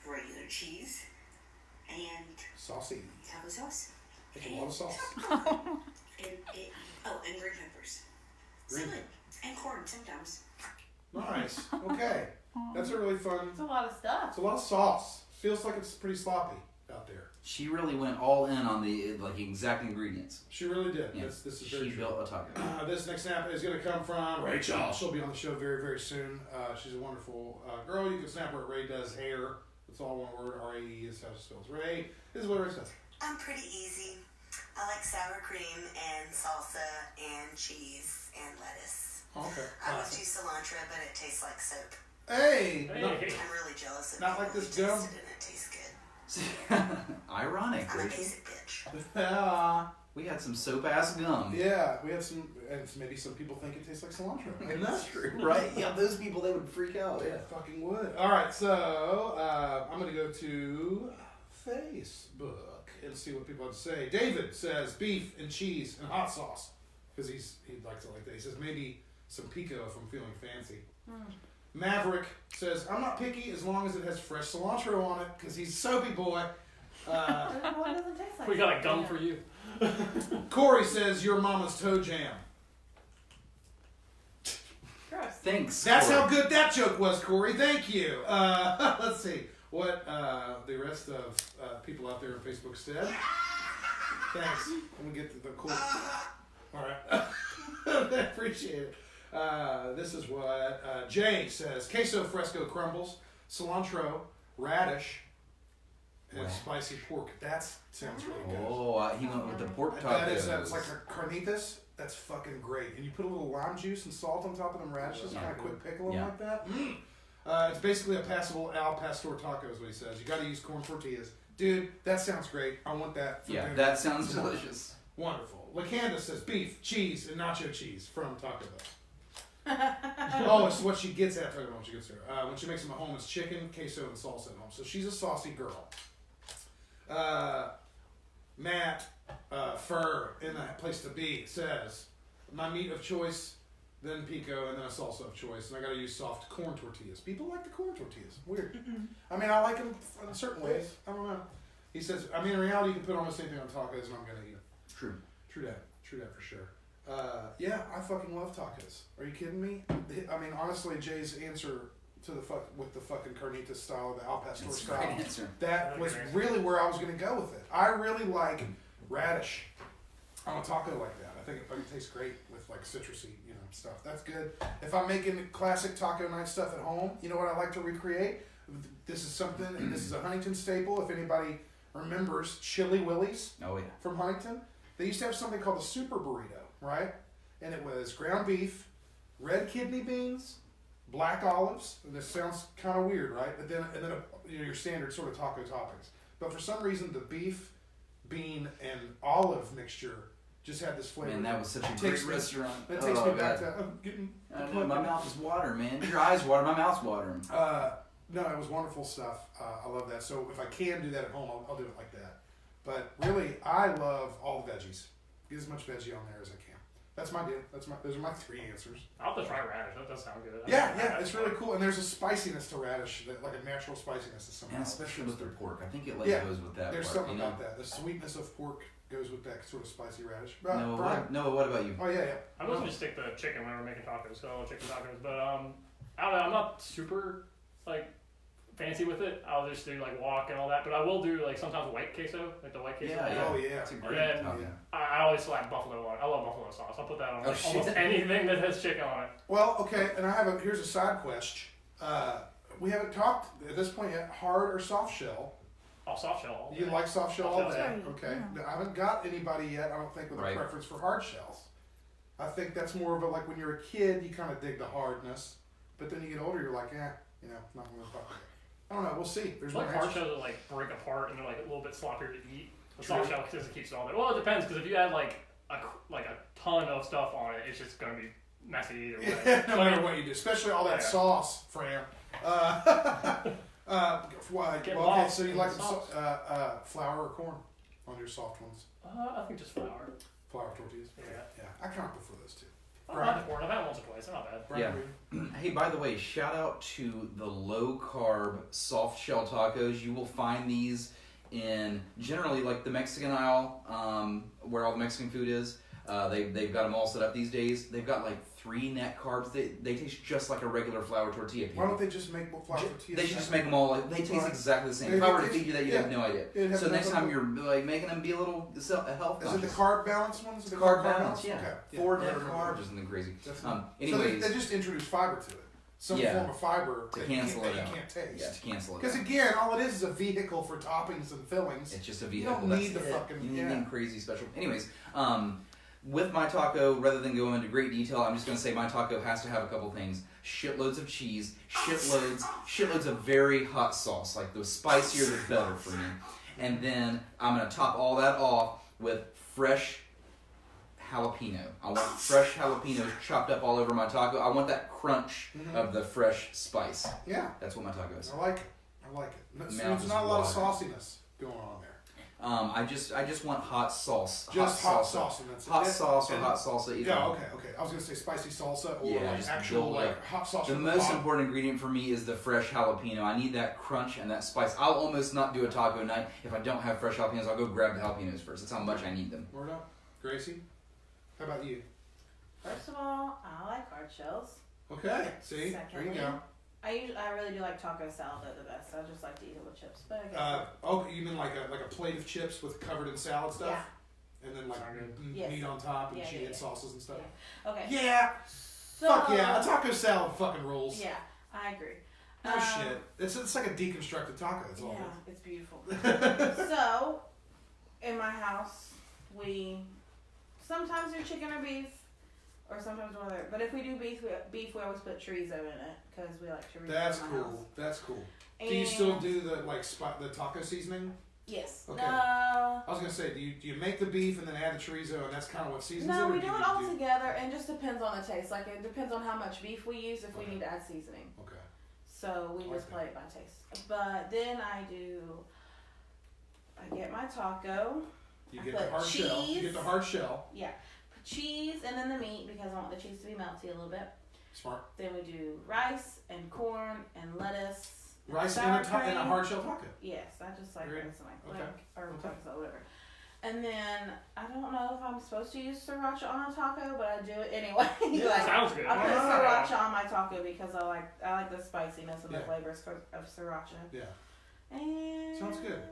regular cheese, and Saucy. taco sauce. That's a lot of sauce. And green peppers. Green Salad. And corn sometimes. Nice. Okay. That's a really fun. It's a lot of stuff. It's a lot of sauce. Feels like it's pretty sloppy out there. She really went all in on the exact ingredients. She really did. Yeah. This is very She true. built a taco. This next snap is going to come from Rachel. She'll be on the show very, very soon. She's a wonderful girl. You can snap her at Ray Does Hair. It's all one word. R-A-E is how she spells. Ray, this is what Ray says. I'm pretty easy. I like sour cream and salsa and cheese and lettuce. Okay. I always use cilantro, but it tastes like soap. Hey! Hey. No, I'm really jealous of Not people like this who gum? taste it and it tastes good. Ironic, I'm a Rachel. basic bitch. We had some soap-ass gum. yeah, we have some, and maybe some people think it tastes like cilantro. Isn't that true, right? Yeah, those people, they would freak out. They fucking would. All right, so I'm going to go to Facebook and see what people have to say. David says beef and cheese and hot sauce because he likes it like that. He says maybe some pico if I'm feeling fancy. Maverick says I'm not picky as long as it has fresh cilantro on it because he's a soapy boy. Well, it doesn't taste like We got a it. gum for you. Corey says your mama's toe jam. Gross. Thanks. That's Corey. how good that joke was, Corey. Thank you. Let's see what the rest of people out there on Facebook said. Thanks. Let me get to the cool. All right. I appreciate it. This is what Jay says. Queso fresco crumbles, cilantro, radish, and Wow. spicy pork. That sounds really good. Oh, he went with the pork That tacos. is, it's like a carnitas. That's fucking great. And you put a little lime juice and salt on top of them radishes, Yeah. kind of quick pickle them Yeah. like that. It's basically a passable al pastor taco is what he says. You got to use corn tortillas. Dude, that sounds great. I want that for Yeah, dinner. that sounds delicious. Wonderful. LaCanda says beef, cheese, and nacho cheese from Taco Bell. Oh, it's what she gets at Taco Bell when she gets there. When she makes them at home, it's chicken, queso, and salsa at home. So she's a saucy girl. Matt Fur in the place to be says my meat of choice, then pico, and then a salsa of choice, and I got to use soft corn tortillas. People like the corn tortillas. Weird. I mean, I like them in certain ways. I don't know. He says, I mean, in reality, you can put almost anything on tacos, and I'm gonna eat it. True. True that for sure. Yeah, I fucking love tacos. Are you kidding me? I mean, honestly, Jay's answer to with the fucking carnitas style, the al pastor That's a style, great answer. that was really where I was gonna go with it. I really like radish on a taco like that. I think it fucking tastes great with like citrusy, stuff. That's good. If I'm making classic taco night stuff at home, you know what I like to recreate? This is something, and this is a Huntington staple. If anybody remembers Chili Willi's Oh, yeah. from Huntington, they used to have something called the super burrito, right? And it was ground beef, red kidney beans, black olives. And this sounds kind of weird, right? But then your standard sort of taco toppings. But for some reason, the beef, bean, and olive mixture just had this flavor. Man, that was such a It great takes me- restaurant. It takes Oh, me back God. to I'm getting. I know, my mouth is watering, man. Your eyes water, my mouth's watering. No, it was wonderful stuff. I love that. So if I can do that at home, I'll do it like that. But really, I love all the veggies. Get as much veggie on there as I can. That's my deal. Those are my three answers. I'll have to try radish. That does sound good. Yeah, it's really cool. And there's a spiciness to radish, like a natural spiciness to somehow. And especially with their pork. I think it goes with that There's part, something about that. The sweetness of pork goes with that sort of spicy radish. Brian. Noah, what about you? Oh, yeah. I mostly just stick the chicken when we're making tacos, so I love chicken tacos. But I don't know, I'm not super fancy with it. I'll just do wok and all that. But I will do sometimes white queso, the white queso. Oh, yeah. It's a great And taco. then I always slap buffalo on it. I love buffalo sauce. I'll put that on Oh, almost shit. anything that has chicken on it. Well, okay, and here's a side question. We haven't talked at this point yet, hard or soft shell. Oh, soft shell. all You day. like soft shell all Soft day? shell. Okay. Now, I haven't got anybody yet, I don't think, with a Right. preference for hard shells. I think that's more of a, when you're a kid, you kind of dig the hardness, but then you get older, you're like, not going to fuck with it. I don't know, we'll see. There's no hard answer. shells that break apart and they're a little bit sloppier to eat. The True. soft shell because it keeps it all there. Well, it depends because if you add a ton of stuff on it, it's just gonna be messy either way. Yeah, no matter what you do, especially all that Yeah. sauce, Fran. Get Okay, lost so you in like the sauce. flour or corn on your soft ones? I think just flour. Flour tortillas? Yeah. I kind of prefer those two. I like the corn. I've had it once or twice. They're not bad. Brian, Yeah. Hey, by the way, shout out to the low carb soft shell tacos. You will find these in generally the Mexican aisle, where all the Mexican food is. They've got them all set up these days. They've got like 3 net carbs. They taste just like a regular flour tortilla. Why don't they just make flour tortillas? They should just make them all. They taste exactly the same. If I were to feed you that, you'd have no idea. So next time you're like making them be a little health conscious. Is it the carb balance ones? The carb balance, yeah. Okay. 4 net carbs isn't crazy. Anyways, so they just introduced fiber to it. Some form of fiber to cancel it out. You can't taste. Yeah, to cancel it. Because again, all it is a vehicle for toppings and fillings. It's just a vehicle. You don't need the fucking. You need anything crazy special. Anyways, with my taco, rather than go into great detail, I'm just going to say my taco has to have a couple things: shitloads of cheese, shitloads of very hot sauce. Like the spicier, the better for me. And then I'm going to top all that off with fresh jalapeno. I want fresh jalapenos chopped up all over my taco. I want that crunch of the fresh spice. Yeah. That's what my taco is. I like it. So there's not a lot of sauciness going on there. I just want hot sauce. Just hot sauce and that's it. Hot sauce or hot salsa. Yeah, okay. I was gonna say spicy salsa or just actual hot sauce. The most important ingredient for me is the fresh jalapeno. I need that crunch and that spice. I'll almost not do a taco night if I don't have fresh jalapenos. I'll go grab the jalapenos first. That's how much I need them. Word up, Gracie. How about you? First of all, I like hard shells. Okay. See, there you go. I really do like taco salad at the best. I just like to eat it with chips. But you mean like a plate of chips with covered in salad stuff? Yeah. And then like meat on top and cheese and sauces and stuff. Yeah. Okay. Yeah. So, fuck yeah, a taco salad fucking rules. Yeah, I agree. No shit. It's like a deconstructed taco. That's all. Yeah, it's beautiful. So, in my house, we sometimes do chicken or beef, or sometimes one other. But if we do beef, we always put chorizo in it because we like chorizo. That's in my cool. house. That's cool. And do you still do the the taco seasoning? Yes. Okay. I was gonna say, do you make the beef and then add the chorizo, and that's kind of what seasons it? No, we do it all together, and just depends on the taste. Like it depends on how much beef we use if we need to add seasoning. Okay. So we just play it by taste. But then I get my taco. You get the hard shell. You get the hard shell. Yeah. Put cheese and then the meat because I want the cheese to be melty a little bit. Smart. Then we do rice and corn and lettuce. Rice and a hard shell taco. Yes, I just like rice and or Okay. taco, whatever. And then I don't know if I'm supposed to use sriracha on a taco, but I do it anyway. Yeah, sounds good. I put sriracha on my taco because I like the spiciness and the flavors of sriracha. Yeah. And sounds good.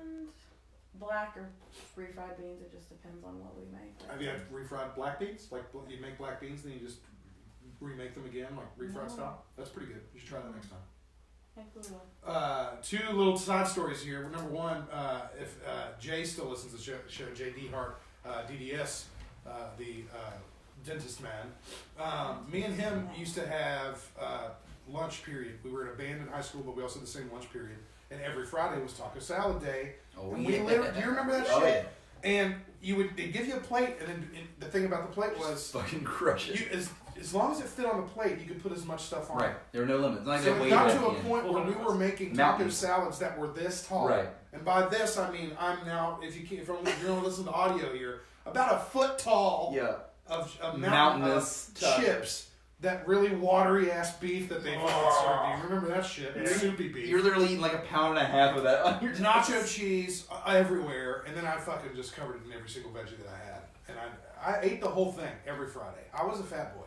Black or refried beans, it just depends on what we make. Have you had refried black beans? Like you make black beans and then you just remake them again, like refried style? That's pretty good. You should try that next time. Two little side stories here. Number one, if Jay still listens to the show JD Hart, DDS, the dentist man, me and him used to have lunch period. We were in a band in high school, but we also had the same lunch period. And every Friday was taco salad day. Oh, and we literally, do you remember that shit? Yeah. And they'd give you a plate, and then the thing about the plate was fucking crush it. As long as it fit on the plate, you could put as much stuff on. Right. There were no limits. So it got to a point where we were making taco salads that were this tall. Right. And by this, I mean I'm now, if you're only listening to audio here, about a foot tall of mountainous chips. That really watery ass beef that they served. Do you remember that shit? It's soupy beef. You're literally eating like a pound and a half of that on your nacho cheese everywhere, and then I fucking just covered it in every single veggie that I had, and I ate the whole thing every Friday. I was a fat boy.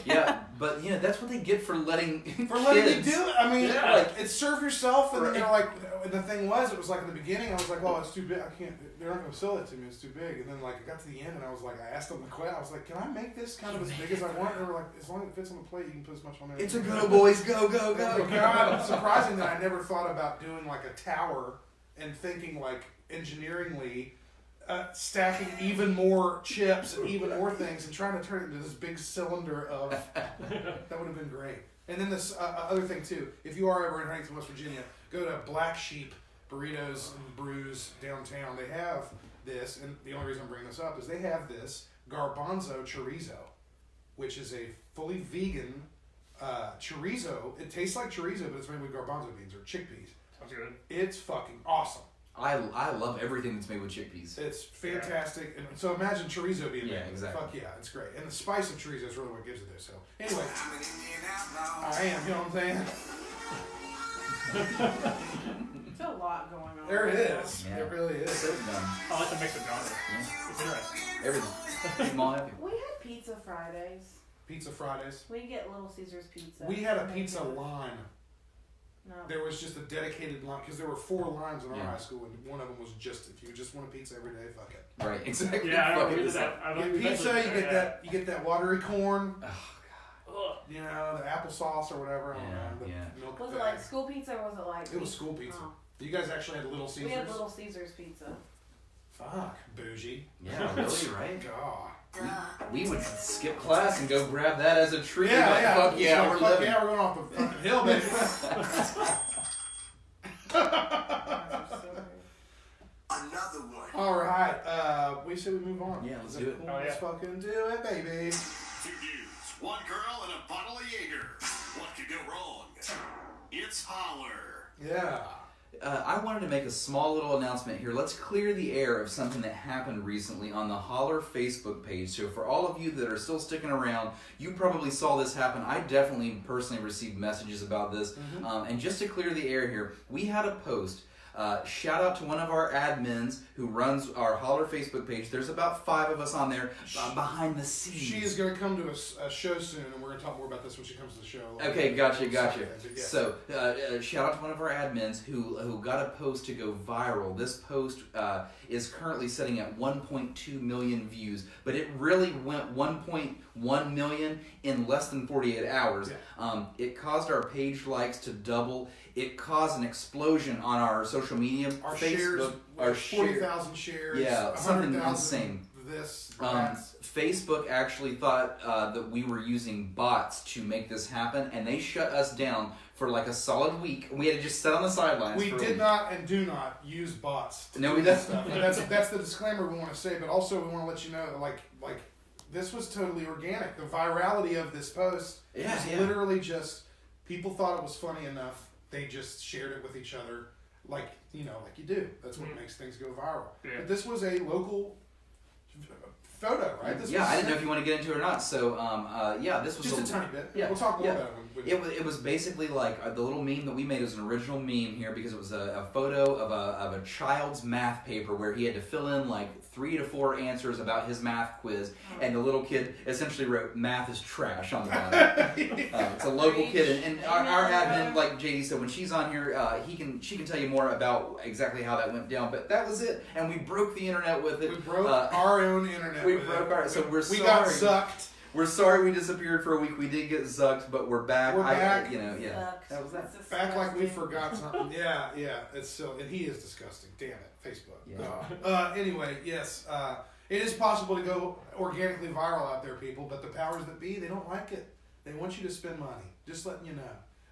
Yeah, but that's what they get for letting you do it. I mean, like it's serve yourself, and then they're like, and the thing was, it was like in the beginning, I was like, oh, it's too big. I can't. They're not going to sell it to me. It's too big. And then like it got to the end, and I was like, I asked them the question. I was like, can I make this kind of as big as I want? And they were like, as long as it fits on the plate, you can put as much on there. It's a go, boys. Go, go, go. God, surprising that I never thought about doing like a tower and thinking like engineeringly. Stacking even more chips and even more things and trying to turn it into this big cylinder of that would have been great. And then this other thing too, if you are ever in Huntington, West Virginia, go to Black Sheep Burritos and Brews downtown. They have this, and the only reason I'm bringing this up is they have this garbanzo chorizo, which is a fully vegan chorizo. It tastes like chorizo, but it's made with garbanzo beans or chickpeas. Sounds good. It's fucking awesome. I love everything that's made with chickpeas. It's fantastic. And so imagine chorizo being made. Exactly. Fuck yeah, it's great. And the spice of chorizo is really what gives it there. So anyway, I am, you know what I'm saying? So lot going on. There it is. Yeah. It really is. So done. I like the mix of genres. Yeah. It's interesting. Everything. Keep them all happy. We had Pizza Fridays. Pizza Fridays. We get Little Caesars pizza. We had a pizza line. No. There was just a dedicated line because there were 4 lines in our Yeah. high school, and one of them was just if you just want a pizza every day, fuck it. Right, exactly. Yeah, I Fuck remember it. that. I You remember get pizza, eventually- you get that watery corn, Ugh. you know, the applesauce or whatever. I don't Yeah, know, the yeah. milk Was it thing. like school pizza or was it like? It was school pizza. Oh. You guys actually had Little Caesars. We had Little Caesars pizza. Fuck, bougie. Yeah, really, right? God. Duh. We would skip class and go grab that as a treat. Yeah, Like, yeah. Fuck It's yeah, like, we're fuck living. yeah, we're going off the fucking hill, baby. Another one. All right, we said we move on. Yeah, let's Is that do it. Cool? Oh, yeah. Let's fucking do it, baby. 2 dudes, 1 girl, and a bottle of Jaeger. What could go wrong? It's Holler. Yeah. I wanted to make a small little announcement here. Let's clear the air of something that happened recently on the Holler Facebook page. So for all of you that are still sticking around, you probably saw this happen. I definitely personally received messages about this. And just to clear the air here, we had a post. Shout out to one of our admins who runs our Holler Facebook page. There's about 5 of us on there behind the scenes. She is going to come to a show soon, and we're going to talk more about this when she comes to the show. Okay, gotcha. Yeah. So, shout out to one of our admins who got a post to go viral. This post is currently sitting at 1.2 million views, but it really went 1.1 million in less than 48 hours. Yeah. It caused our page likes to double. It caused an explosion on our social media. Our Facebook, shares, 40,000 shares. Yeah, something 100,000 insane. This, that. Facebook actually thought that we were using bots to make this happen, and they shut us down for like a solid week. We had to just sit on the sidelines. We for a did week. not and do not use bots. To No, do we this don't. stuff. That's the disclaimer we want to say, but also we want to let you know that like this was totally organic. The virality of this post was literally just people thought it was funny enough. They just shared it with each other, like you do. That's what makes things go viral. Yeah. But this was a local photo, right? This was I didn't know if you want to get into it or not. So, this was just a tiny bit. Yeah, We'll talk more yeah. about it. It was basically like the little meme that we made was an original meme here because it was a photo of a child's math paper where he had to fill in like 3 to 4 answers about his math quiz, and the little kid essentially wrote "math is trash" on the bottom. It's a local kid, and our admin, like JD said, when she's on here, she can tell you more about exactly how that went down. But that was it, and we broke the internet with it. We broke our own internet. We broke our. So we're sorry. We got sucked. We're sorry we disappeared for a week. We did get zucked, but we're back. We're back. Sucks. That was that. Back like we forgot something. Yeah. It's so, and he is disgusting. Damn it, Facebook. Yeah. Anyway, yes, it is possible to go organically viral out there, people. But the powers that be, they don't like it. They want you to spend money. Just letting you know.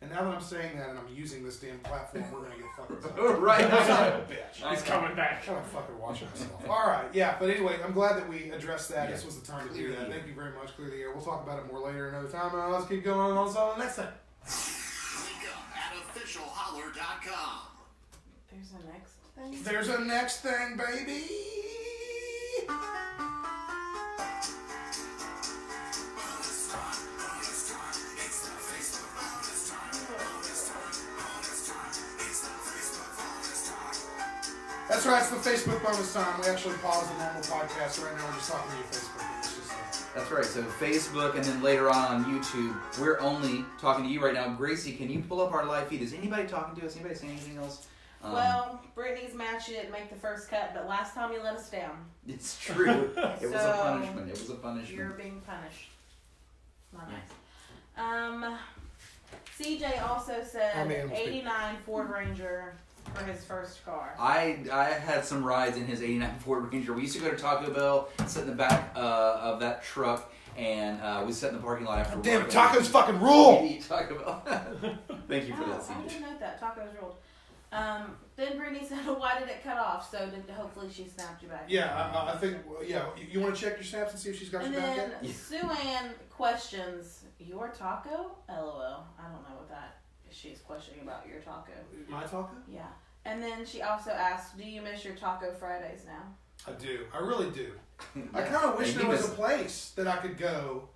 And now that I'm saying that and I'm using this damn platform, we're gonna get fucking zucked. Right. Son of a bitch. He's coming back. I'm fucking watching myself. All right, yeah. But anyway, I'm glad that we addressed that. Yeah. This was the time to Clear do the that. air. Thank you very much. Clear the air. We'll talk about it more later another time. Let's keep going on the next time. Link up at officialholler.com. There's a next thing. There's a next thing, baby. That's right, it's the Facebook bonus time. We actually paused the normal podcast right now. We're just talking to you, Facebook. It's just, That's right. So Facebook, and then later on YouTube, we're only talking to you right now. Gracie, can you pull up our live feed? Is anybody talking to us? Anybody saying anything else? Well, Brittany's match didn't make the first cut, but last time you let us down. It's true. It was a So, punishment. It was a punishment. You're being punished. Not nice. CJ also said I mean, 89 Ford Ranger for his first car. I had some rides in his 89 Ford Ranger. We used to go to Taco Bell, sit in the back of that truck, and we sat in the parking lot after work. damn it, tacos fucking rule! We'd eat Taco Bell. Thank you for that, I CJ. didn't note that. Tacos ruled. Then Brittany said, why did it cut off? So hopefully she snapped you back. Yeah, I think, you want to check your snaps and see if she's got And your back then yet? Sue Ann questions, your taco? LOL. I don't know what that is. She's questioning about your taco. My taco? Yeah. And then she also asked, do you miss your Taco Fridays now? I do. I really do. I kind of wish And there he was a place that I could go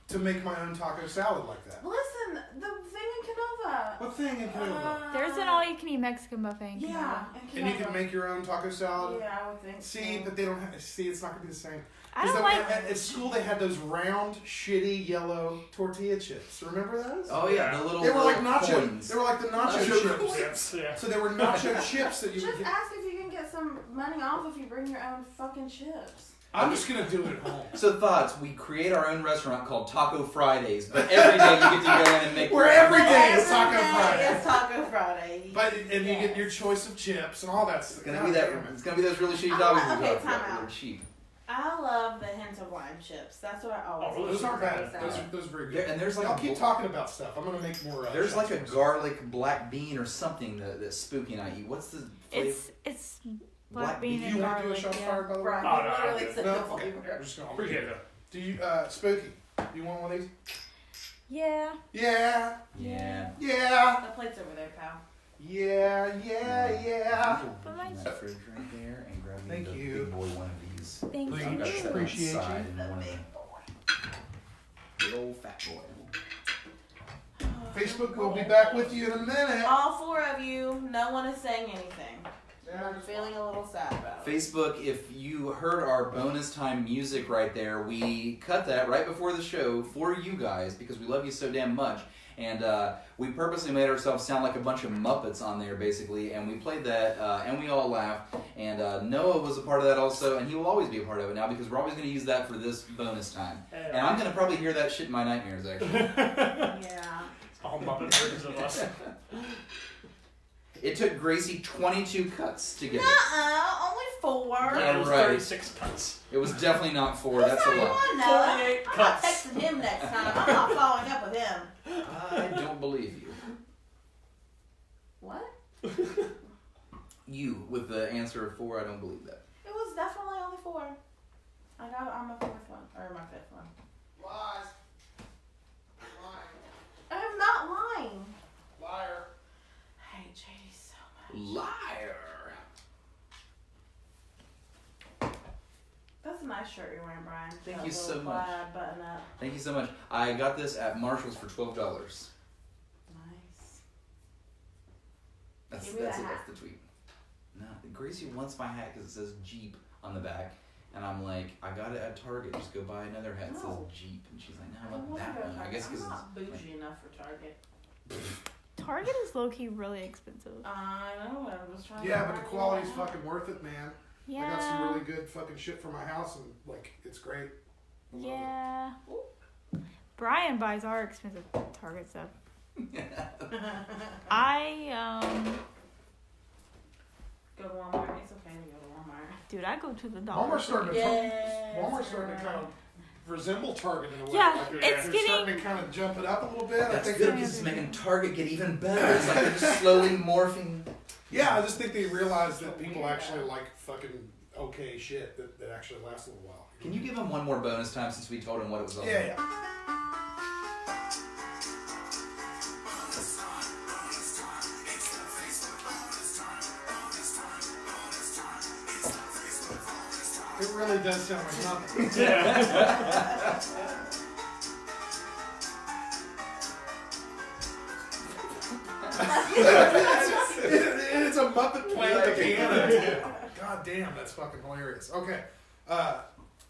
to make my own taco salad like that. Listen, the thing in Canova, What thing in Canova? There's an all-you-can-eat Mexican buffet in Yeah. Canova. And you can make your own taco salad. Yeah, I would think. See, so. but they don't have. See, it's not gonna be the same. I don't like. At school they had those round, shitty yellow tortilla chips. Remember those? Oh yeah, the little. They were like little nacho. coins. They were like the nacho Nacho chips. Yeah. So they were nacho chips that you would Just get. ask if you can get some money off if you bring your own fucking chips. I'm just gonna do it at home. So thoughts, we create our own restaurant called Taco Fridays, but every day you get to go in and make Where every day is Taco Friday. It's Taco Friday. But and you get your choice of chips and all that stuff. It's gonna be that. It's gonna be those really shitty dogs we Okay, talked time about. out. They're cheap. I love the hint of lime chips. That's what I always. Oh, Those aren't bad. Salad. Those are very good. And there's like I'll a keep talking about stuff. I'm gonna make more. There's like a shots. garlic black bean or something that's spooky and I eat. What's the flavor? It's black bean Do and you want to do a garlic. shot Yeah. fire, by the way? Right. Oh, no, Literally I'm said No? no Okay. flavor. I'm just gonna. Appreciate it. Do you, Spooky? You want one of these? Yeah. Yeah. Yeah. Yeah. The plate's over there, pal. Yeah. Yeah. But my- That fridge right there and grab me Thank the you. big boy one of these. Thank Please. I've got you. that Appreciate inside you. and one of them. Big old fat boy. Facebook will be back with you in a minute. All four of you, no one is saying anything. And I'm feeling a little sad about it. Facebook, if you heard our bonus time music right there, we cut that right before the show for you guys because we love you so damn much. And we purposely made ourselves sound like a bunch of Muppets on there, basically. And we played that, and we all laughed. And Noah was a part of that also, and he will always be a part of it now because we're always going to use that for this bonus time. And I'm going to probably hear that shit in my nightmares, actually. Yeah. All Muppet versions of us. It took Gracie 22 cuts to get it. Only four. Yeah, It was right. 36 cuts. It was definitely not 4. That's a lot. Come on, Noah. 48 I'm not cuts. texting him next time. I'm not following up with him. I don't believe you. What? You, with the answer of 4, I don't believe that. It was definitely only four. I got it on my fourth one. Or my fifth one. Lies. I am not lying. Liar. I hate JD so much. Liar. That's a nice shirt you're wearing, Brian. Thank That you little so much. plaid button up. Thank you so much. I got this at Marshall's for $12. Nice. That's Give me that it. hat. That's the tweet. No, Gracie wants my hat because it says Jeep on the back. And I'm like, I got it at Target. Just go buy another hat that says No. Jeep. And she's like, no, I I want wanna that go to one. I Target. guess because I'm not bougie enough for Target. Target is low-key really expensive. I know. I was trying. Yeah, to but the find quality's it. fucking worth it, man. Yeah. I got some really good fucking shit for my house, and like, it's great. I love it. Yeah. Brian buys our expensive Target stuff. I Go to Walmart. It's okay to go to Walmart. dude, I go to the dollar. Walmart's starting to Yes. Walmart's starting to kind of resemble Target in a way. Yeah, Like, it's they're getting. starting to kind of jump it up a little bit. I that's think good they're because it's making Target get even better. It's like they're just slowly morphing. Yeah, I just think they realize that people actually like fucking okay shit that actually lasts a little while. Can you give him one more bonus time since we told him what it was all about? Yeah. It really does sound like nothing. It's a Muppet playing the piano. God damn, that's fucking hilarious. Okay,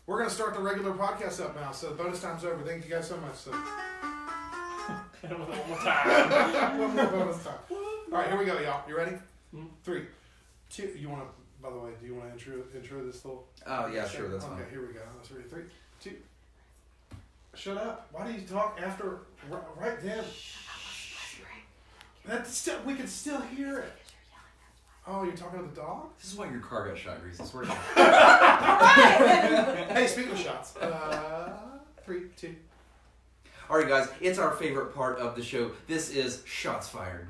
we're gonna start the regular podcast up now. So bonus time's over. Thank you guys so much. So One more time. one more bonus time. All right, here we go, y'all. You ready? 3, 2. You want to? By the way, do you want to intro this little? Oh, yeah, sure, that's okay, fine. here we go. Let's ready. 3, 2. Shut up. Why do you talk after? Right then. That's still. We can still hear it. Oh, you're talking to the dog? This is why your car got shot, Gracie. I swear to God. Hey, speaking of shots. 3, 2. All right, guys, it's our favorite part of the show. This is Shots Fired.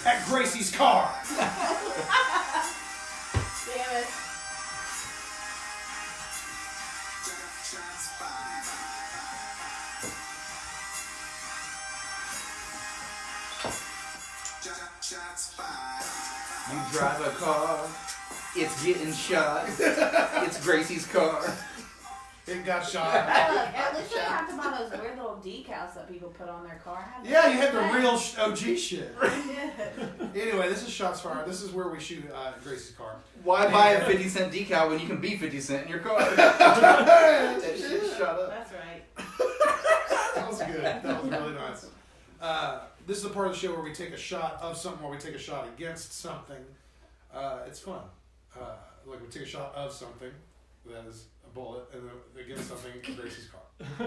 At Gracie's car. Damn it. You drive a car, it's getting shot. It's Gracie's car. It got shot. At least you don't have to buy those weird little decals that people put on their car. Yeah, you had the real OG shit. Yeah. Anyway, this is Shots Fired. This is where we shoot Gracie's car. Why buy a 50-cent decal when you can be 50 Cent in your car? Shut up. That's right. That was good. That was really nice. This is the part of the show where we take a shot of something or we take a shot against something. It's fun. Like we take a shot of something that is a bullet and then against something Gracie's car. I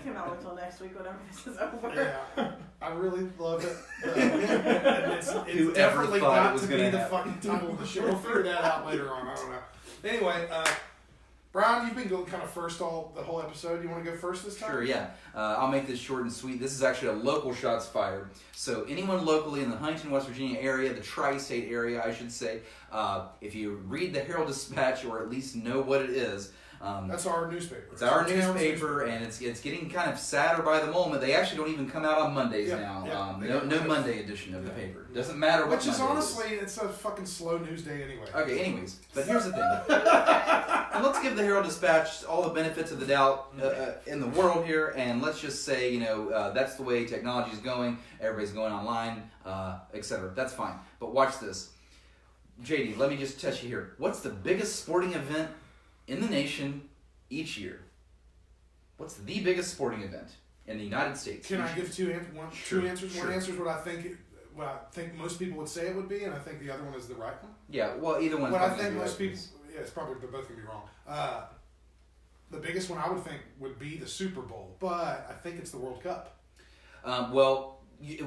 cannot wait till next week whenever this is over. Yeah, I really love it. It's Whoever definitely thought it got was to gonna be the happen. fucking title of the show. We'll figure that out later on. I don't know. Anyway, Brian, you've been going kind of first the whole episode. You want to go first this time? Sure, yeah. I'll make this short and sweet. This is actually a local Shots Fired. So anyone locally in the Huntington, West Virginia area, the tri-state area, I should say, if you read the Herald-Dispatch or at least know what it is, that's our newspaper. It's our newspaper, and it's getting kind of sadder by the moment. They actually don't even come out on Mondays now. No Monday edition of the paper. Doesn't matter what Which is Monday honestly, it's a fucking slow news day anyway. Okay, anyways, but here's the thing. And let's give the Herald-Dispatch all the benefits of the doubt in the world here, and let's just say, that's the way technology is going. Everybody's going online, etc. That's fine. But watch this. JD, let me just touch you here. What's the biggest sporting event in the nation each year? What's the biggest sporting event in the United States? Can I give two answers? Sure. One answer is what I think most people would say it would be, and I think the other one is the right one. Yeah, well, either one. What I think most people, it's probably they're both gonna be wrong. The biggest one I would think would be the Super Bowl, but I think it's the World Cup.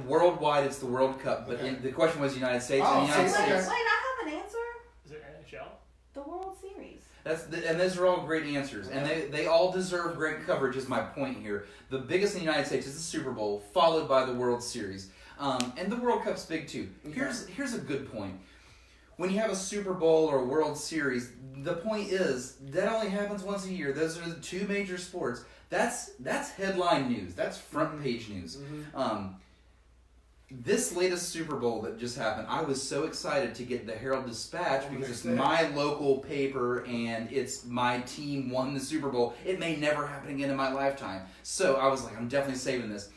Worldwide it's the World Cup, but the question was United States. Oh, and the United States. Wait, I have an answer. Is it NHL? The World Series. And those are all great answers, and they all deserve great coverage. Is my point here. The biggest in the United States is the Super Bowl, followed by the World Series, and the World Cup's big too. Here's a good point. When you have a Super Bowl or a World Series, the point is that only happens once a year. Those are the two major sports. That's headline news. That's front page news. Mm-hmm. This latest Super Bowl that just happened, I was so excited to get the Herald-Dispatch because it's my local paper and it's my team won the Super Bowl. It may never happen again in my lifetime. So I was like, I'm definitely saving this.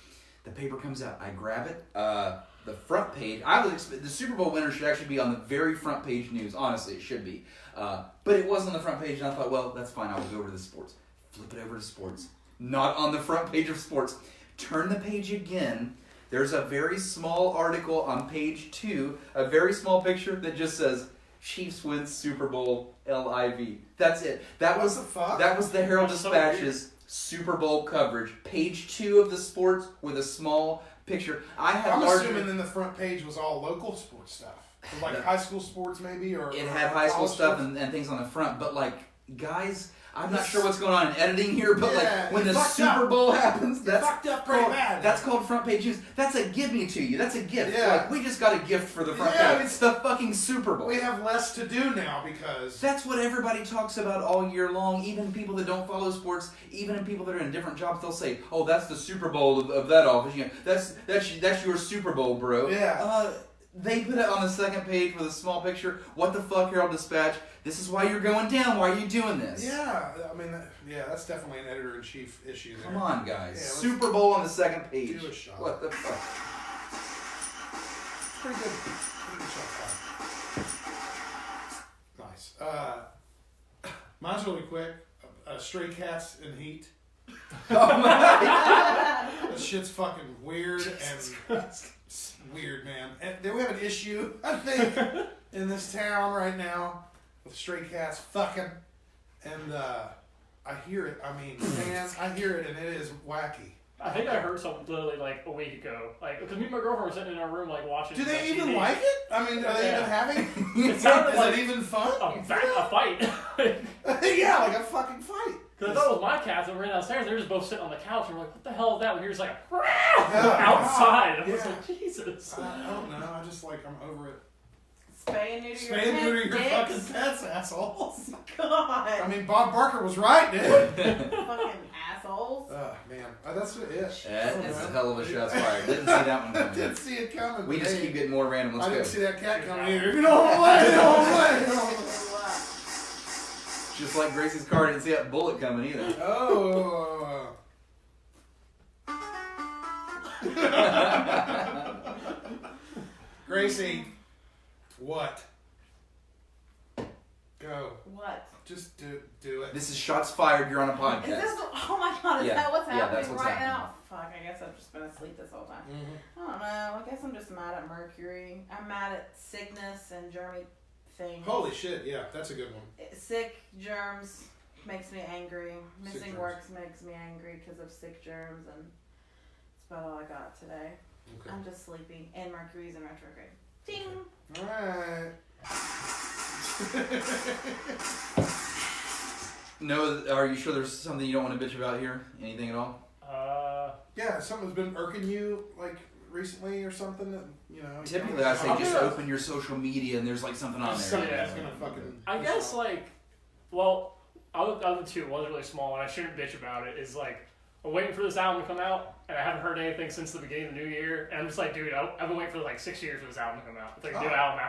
The paper comes out. I grab it. The front page. The Super Bowl winner should actually be on the very front page news. Honestly, it should be. But it was on the front page, and I thought, well, that's fine. I will go over to the sports. Flip it over to sports. Not on the front page of sports. Turn the page again. There's a very small article on page 2, a very small picture that just says, Chiefs win Super Bowl LIV. That's it. That was the Herald-Dispatch's Super Bowl coverage. Page 2 of the sports with a small picture. I'm assuming then the front page was all local sports stuff. Like high school sports maybe? Or it had high school stuff and things on the front. But guys, I'm not sure what's going on in editing here, but when the Super Bowl happens, that's fucked up pretty bad. That's called front page news. That's a give me to you. That's a gift. Yeah. We just got a gift for the front page. It's the fucking Super Bowl. We have less to do now because that's what everybody talks about all year long. Even people that don't follow sports, even people that are in different jobs, they'll say, "Oh, that's the Super Bowl of that office. That's your Super Bowl, bro." Yeah. They put it on the second page with a small picture. What the fuck, Herald-Dispatch? This is why you're going down. Why are you doing this? Yeah, I mean, that's definitely an editor-in-chief issue there. Come on, guys. Yeah, Super Bowl on the second page. Do a shot. What the fuck? Pretty good. Pretty good shot. Nice. Mine's really quick. Stray Cats in Heat. Oh my God. That shit's fucking weird and weird, man. And then we have an issue, I think, in this town right now with stray cats fucking, and I hear it. I mean, man, I hear it, and it is wacky. I think I heard something literally a week ago. Because me and my girlfriend were sitting in our room watching. Do they even like it? I mean, are they even having? It sounded is it even fun? A fight. Yeah, like a fucking fight. Because I thought it was my cats that were downstairs. They were just both sitting on the couch, and we're like, "What the hell is that?" When you're just outside. I was like, Jesus. I don't know. I just I'm over it. Spay and neuter your fucking pets, assholes. God. I mean, Bob Barker was right, dude. Fucking assholes. Man, that's it. That is a hell of a shot fired. Didn't see that one coming. Didn't see it coming. We just keep getting more random. Let's go. I didn't see that cat coming either. If you don't play, you don't play. Just like Gracie's car didn't see that bullet coming either. Oh. Gracie, what? Go. What? Just do it. This is shots fired. You're on a podcast. Is this? Oh my God! Is Yeah. that what's Yeah, happening that's what's right happening. now? Fuck! I guess I've just been asleep this whole time. Mm-hmm. I don't know. I guess I'm just mad at Mercury. I'm mad at sickness and germy things. Holy shit! Yeah, that's a good one. Sick germs makes me angry. Sick Missing germs. works makes me angry because of sick germs, and that's about all I got today. Okay. I'm just sleepy, and Mercury's in retrograde. Ding. All right. No, are you sure there's something you don't want to bitch about here? Anything at all? Yeah, something's been irking you like recently or something. That, you know. Typically, I say just open your social media and there's like something on there. Something that's gonna fucking. I guess like, well, other two, one's really small, and I shouldn't bitch about it. Is like, I'm waiting for this album to come out, and I haven't heard anything since the beginning of the new year. And I'm just like, dude, I've been waiting for like 6 years for this album to come out. It's like a new album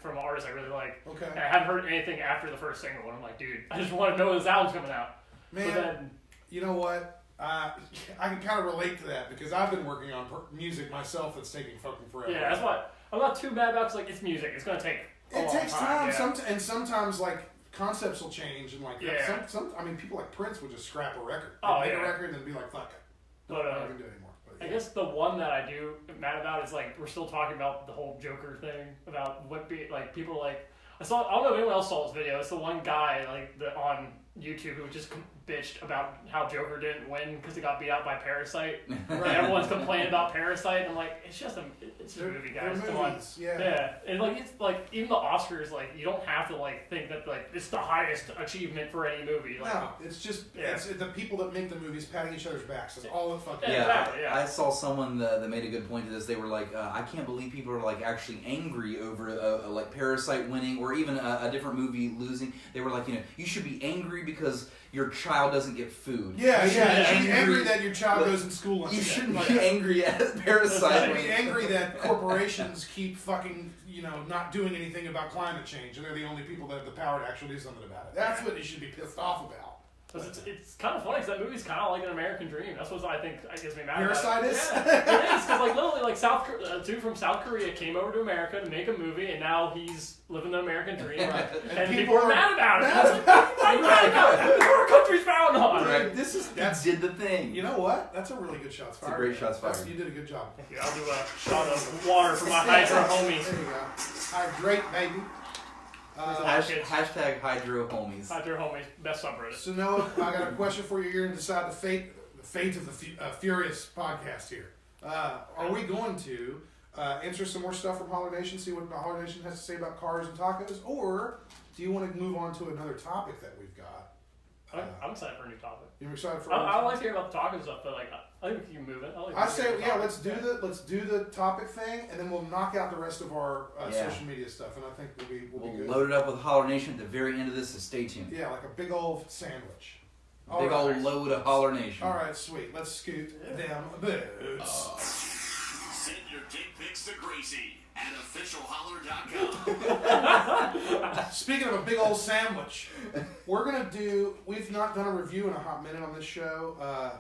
from an artist I really like. Okay. And I haven't heard anything after the first single, and I'm like, dude, I just want to know when this album's coming out. Man, So then, you know what? I can kind of relate to that because I've been working on music myself that's taking fucking forever. yeah, that's why I'm not too bad about it. 'Cause, like, it's music. It's gonna take. It takes time. Yeah. And sometimes like concepts will change and like Yeah. I mean, people like Prince would just scrap a record. Oh, They'd make yeah. a record and then be like, fuck it. But I'm not gonna do it anymore. But, I guess the one that I do mad about is like we're still talking about the whole Joker thing about what people like. I don't know if anyone else saw this video. It's the one guy on YouTube who just bitched about how Joker didn't win because he got beat out by Parasite. And everyone's complaining about Parasite. And I'm like, it's just a movie, guys. Come on. Yeah. And like it's like even the Oscars, like you don't have to like think that like it's the highest achievement for any movie. Like, no, it's just it's the people that make the movies patting each other's backs. That's all it fucking. Yeah, exactly, yeah. I saw someone that made a good point to this. They were like, I can't believe people are like actually angry over like Parasite winning or even a different movie losing. They were like, you should be angry because your child doesn't get food. Yeah, you should be angry that your child goes in school. You shouldn't be angry at Parasite. You should be angry that corporations keep fucking, not doing anything about climate change, and they're the only people that have the power to actually do something about it. That's what you should be pissed off about. It's kind of funny because that movie's kind of like an American dream. That's what I think gets me mad. Parasite is? Yeah, it is because like literally like a dude from South Korea came over to America to make a movie, and now he's living the American dream. Right. And people are mad about it. I'm mad about it. Our country's bound on. Right. That did the thing. You know what? That's a really good shots fired. It's a great shots fired. You did a good job. Thank you. I'll do a shot of water for my Hydro homies. There you go. Hydrate, baby. Hashtag Hydro Homies. Hydro homies, best subreddit. So Noah, I got a question for you. You're going to decide the fate of the Furious podcast here. Are we going to answer some more stuff from Holler Nation, see what the Holler Nation has to say about cars and tacos, or do you want to move on to another topic that we've got? I'm excited for a new topic. You're excited for? I like to hear about the taco stuff, but like I think we can move it. I say let's do the topic thing, and then we'll knock out the rest of our social media stuff, and I think we'll be good. Load it up with Holler Nation at the very end of this, so stay tuned. Yeah, like a big old sandwich. Big old load of Holler Nation. All right, sweet. Let's scoot them boots. Send your dick pics to Gracie at officialholler.com. Speaking of a big old sandwich, we've not done a review in a hot minute on this show.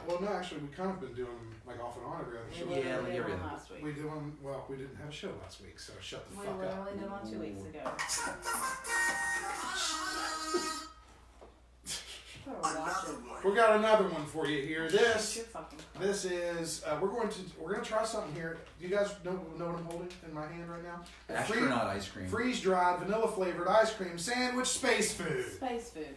Well, no, actually, we've kind of been doing like off and on every other show. Yeah, like every other. Last week. We didn't have a show last week, so shut the fuck up. We literally did one 2 weeks ago. We got another one for you here. This is we're gonna try something here. Do you guys know what I'm holding in my hand right now? Astronaut ice cream. Freeze dried vanilla flavored ice cream sandwich space food. Space food.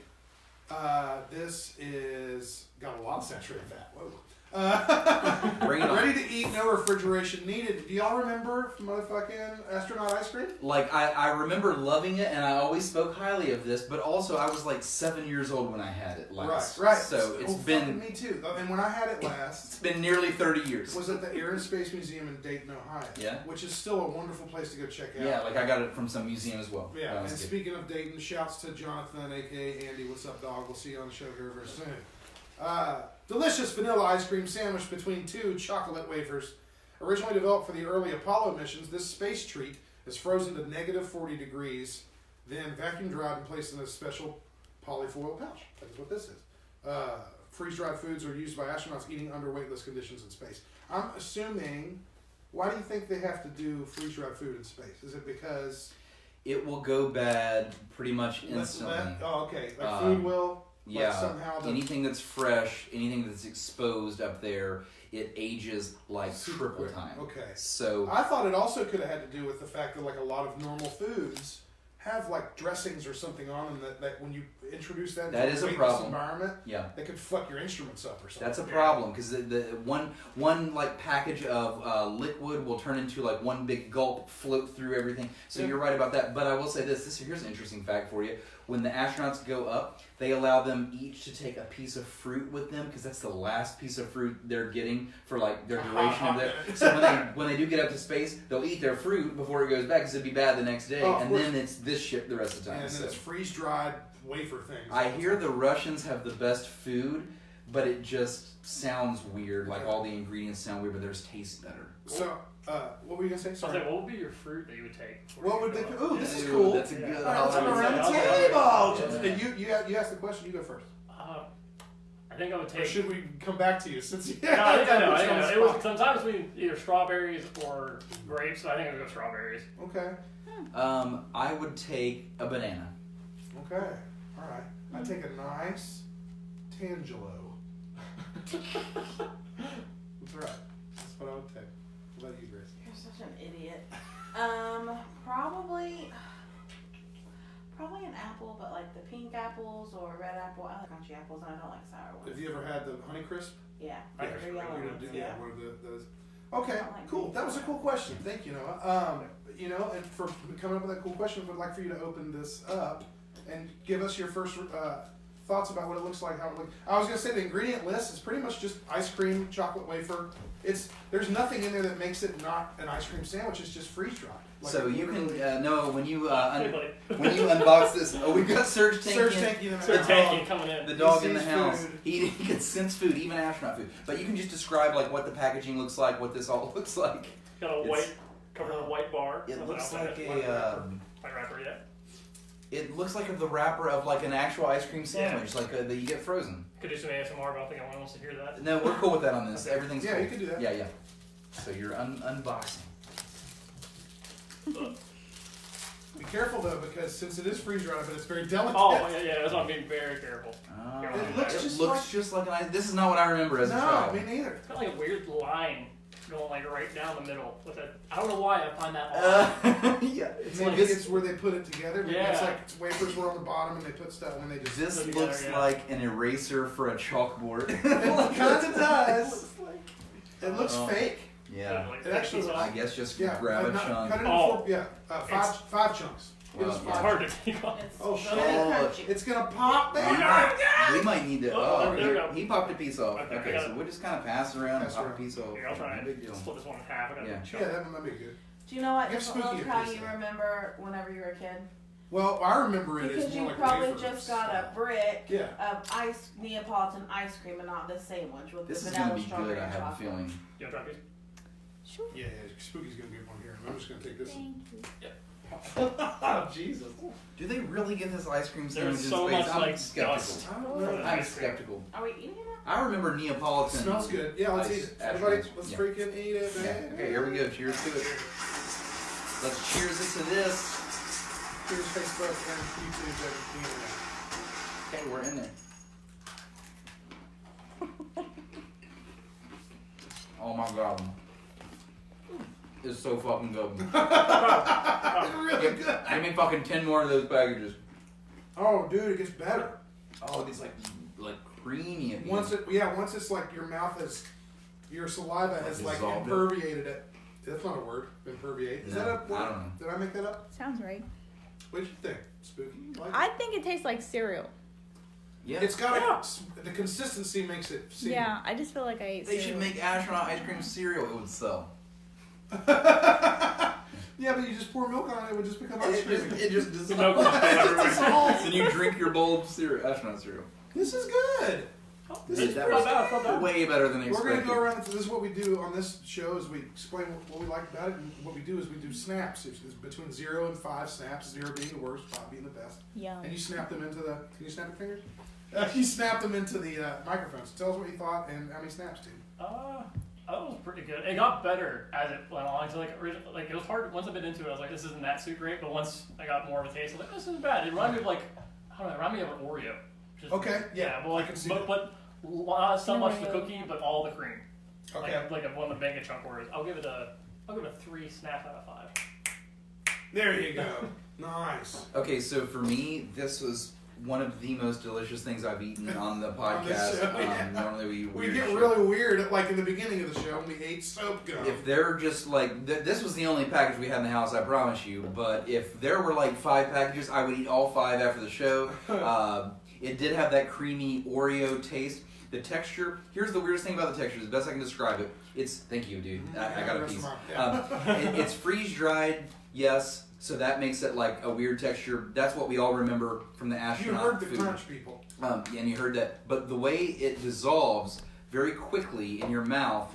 This is got a lot of saturated fat. Whoa. Bring it on. Ready to eat, no refrigeration needed. Do y'all remember motherfucking astronaut ice cream? Like, I remember loving it, and I always spoke highly of this, but also I was like 7 years old when I had it last. Right. So it's been... Me too. And when I had it last... It's been nearly 30 years. Was at the Air and Space Museum in Dayton, Ohio. Yeah. Which is still a wonderful place to go check out. Yeah, like I got it from some museum as well. Yeah, and speaking of Dayton, shouts to Jonathan, a.k.a. Andy. What's up, dog? We'll see you on the show here very soon. Delicious vanilla ice cream sandwiched between two chocolate wafers. Originally developed for the early Apollo missions, this space treat is frozen to -40 degrees, then vacuum dried and placed in a special polyfoil pouch. That is what this is. Freeze-dried foods are used by astronauts eating under weightless conditions in space. I'm assuming, why do you think they have to do freeze-dried food in space? Is it because... It will go bad pretty much instantly. Okay. Like food will? Yeah. Like somehow anything that's fresh, anything that's exposed up there, it ages like super triple quick. time. Okay. So I thought it also could have had to do with the fact that like a lot of normal foods have like dressings or something on them that when you introduce that that into is a weightless problem. environment, Yeah. they could fuck your instruments up or something. That's a problem because the one like package of liquid will turn into like one big gulp, float through everything. So you're right about that. But I will say this. Here's an interesting fact for you. When the astronauts go up, they allow them each to take a piece of fruit with them because that's the last piece of fruit they're getting for like their duration of their. So when they do get up to space, they'll eat their fruit before it goes back because it'd be bad the next day, and then it's this ship the rest of the time. And then it's freeze-dried wafer things. I hear the Russians have the best food, but it just sounds weird. Like all the ingredients sound weird, but theirs taste better. So, what were you gonna say? Sorry. What would be your fruit that you would take? What would they? Ooh, this is cool. That's a good. Let's go around the table. You asked the question. You go first. I think I would take. Or should we come back to you since? No, I think I know. It was sometimes between either strawberries or grapes. So I think I would go strawberries. Okay. I would take a banana. Okay. All right. I'd take a nice Tangelo. That's right. That's what I would take. What about you, Grace? You're such an idiot. Probably an apple, but like the pink apples or red apple. I like crunchy apples, and I don't like sour ones. Have you ever had the Honeycrisp? Yeah. Yeah. The yellow ones, yeah. What are those? Okay, like cool. pink. That was a cool question. Thank you, Noah. And for coming up with that cool question, would like for you to open this up and give us your first thoughts about what it looks like, how it looks. I was going to say the ingredient list is pretty much just ice cream, chocolate wafer. There's nothing in there that makes it not an ice cream sandwich. It's just freeze dried. Like so you can Noah, when you unbox this, we've got Serge Tanky coming in. The dog in the house. He can sense food, even astronaut food. But you can just describe like what the packaging looks like, what this all looks like. Got a white covered in a white bar. It looks like like wrapper yet. It looks like the wrapper of like an actual ice cream sandwich, like that you get frozen. Could do some ASMR, but I don't think anyone wants to hear that. No, we're cool with that on this. Everything's cool. Yeah, you can do that. Yeah. So you're unboxing. Be careful though, because since it is freeze dried, but it's very delicate. Oh yeah, that's why I'm being very careful. It looks just like an ice. This is not what I remember as a child. No, me neither. It's got like a weird line going like right down the middle with it. I don't know why I find that odd. Yeah, maybe it's where they put it together. Maybe Yeah. It's like wafers were on the bottom and they put stuff and they just. This put looks together, like an eraser for a chalkboard. It kind of does. It looks fake. Yeah. It actually looks. I guess just grab a chunk. Cut it into five chunks. Wow. It's hard to take off. Oh shit! It's gonna pop, baby. We might need to. there we go. He popped a piece off. Okay, so we'll just kind of pass it around and pop a piece off. Here, I'll try Big deal. and split this one in half. Yeah, that might be good. Do you know what? Give Just Spooky look a how piece you there. remember whenever you were a kid. Well, I remember it Because as you more like probably wafer just got a brick Yeah. of Neapolitan ice cream and not the sandwich with This the is gonna vanilla be strawberry good. I and have a chocolate. feeling. You want to try these? Sure. Yeah, Spooky's gonna get one here. I'm just gonna take this. Thank you. Oh Jesus! Do they really get this ice cream There's sandwich in so space? much I'm like skeptical. dust. I'm skeptical. Are we eating it? I remember Neapolitan. It smells good. Yeah, let's ice eat it. ash Everybody, cream. let's Yeah. freaking eat it, Yeah. man. Okay, here we go. Cheers to it. Let's cheers it to this. Here's Facebook and YouTube and the internet. Okay, we're in there. Oh my god. It's so fucking good. It's really good. Give me fucking 10 more of those packages. Oh, dude, it gets better. Oh, it's like creamy. at the Once end. it's like your mouth has, your saliva has like Dissolved it. imperviated it. That's not a word. Imperviate. Is No, that a word? I don't know. Did I make that up? Sounds right. What did you think, Spooky? Like I think it tastes like cereal. Yeah. It's got the consistency makes it. Seem. Yeah, I just feel like I ate They cereal. should make astronaut ice cream cereal. It would sell. Yeah, but you just pour milk on it, it would just become ice cream. It just dissolves. No, Then you drink your bowl of cereal, astronaut cereal. This is good. That was way better than We're expected. going to go around. This is what we do on this show: is we explain what we like about it, and what we do is we do snaps. It's between 0 and 5 snaps. 0 being the worst, 5 being the best. Yum. And you snap them into the. Can you snap your fingers? You snap them into the microphones. Tell us what you thought and how many snaps, dude. That was pretty good. It got better as it went along. So like it was hard once I bit into it. I was like, this isn't that too great. But once I got more of a taste, I was like, this isn't bad. It reminded me of like, I don't know, it reminded me of an Oreo. Just, Okay. Yeah, but like, I can see that. but not so much the cookie, but all the cream. Okay. Like one of the mega chunk Oreos. I'll give it a 3 snap out of 5. There you go. Nice. Okay, so for me, this was one of the most delicious things I've eaten on the podcast. show, yeah. Normally We get really weird, like in the beginning of the show when we ate soap gum. If they're just like, this was the only package we had in the house, I promise you. But if there were like 5 packages, I would eat all 5 after the show. It did have that creamy Oreo taste. The texture, here's the weirdest thing about the texture, the best I can describe it. Thank you, dude. I got a piece. It's freeze dried, yes. So that makes it like a weird texture. That's what we all remember from the astronaut You heard the food. crunch, people. And you heard that. But the way it dissolves very quickly in your mouth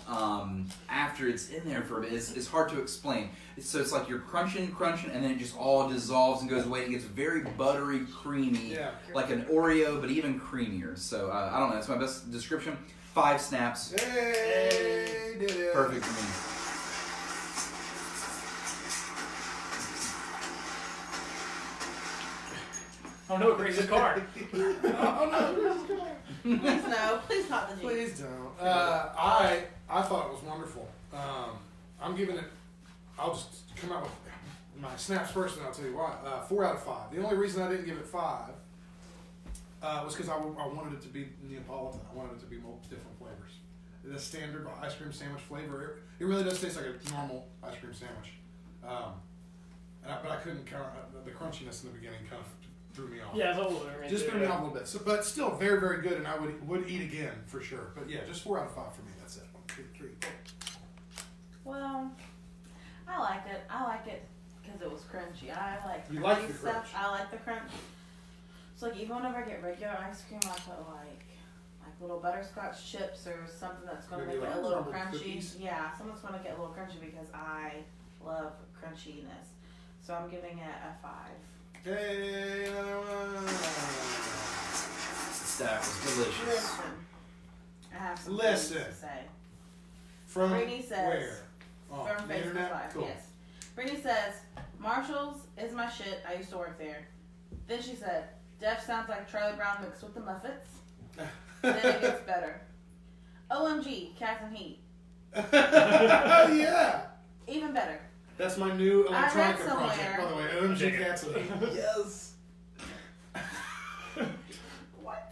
after it's in there for a bit is hard to explain. So it's like you're crunching, and then it just all dissolves and goes away. And it gets very buttery, creamy, like an Oreo, but even creamier. So I don't know. That's my best description. 5 snaps. Hey, did it. Perfect for me. Oh no, Grace's car. Oh no, Grace's car. Please no. Please not the Jeep. Please don't. I thought it was wonderful. I'm giving it. I'll just come out with my snaps first, and I'll tell you why. 4 out of 5. The only reason I didn't give it 5 was because I wanted it to be Neapolitan. I wanted it to be multiple different flavors. The standard ice cream sandwich flavor. It really does taste like a normal ice cream sandwich. But I couldn't count the crunchiness in the beginning. Kind of threw me off. Yeah, it's a little bit. Just threw me off a little bit. So, but still very, very good, and I would eat again for sure. But yeah, just 4 out of 5 for me. That's it. 1, 2, 3, 4. Well, I liked it. I like it because it was crunchy. I like You crunchy like the stuff. crunch. I like the crunch. So like even whenever I get regular ice cream, I put like little butterscotch chips or something that's gonna Maybe make like it a little crumbled crunchy. cookies? Yeah, something's gonna get a little crunchy because I love crunchiness. So I'm giving it a 5. Hey, another one. That was delicious. Listen, I have some things to say. From Brittany says, where? Oh, from the Facebook internet? Live, Cool. yes. Brittany says, Marshall's is my shit. I used to work there. Then she said, Def sounds like Charlie Brown mixed with the Muppets. Then it gets better. OMG, Cats and Heat. Yeah. Even better. That's my new electronica project, somewhere- by the way. OMG Cats and Heat. Yes. What?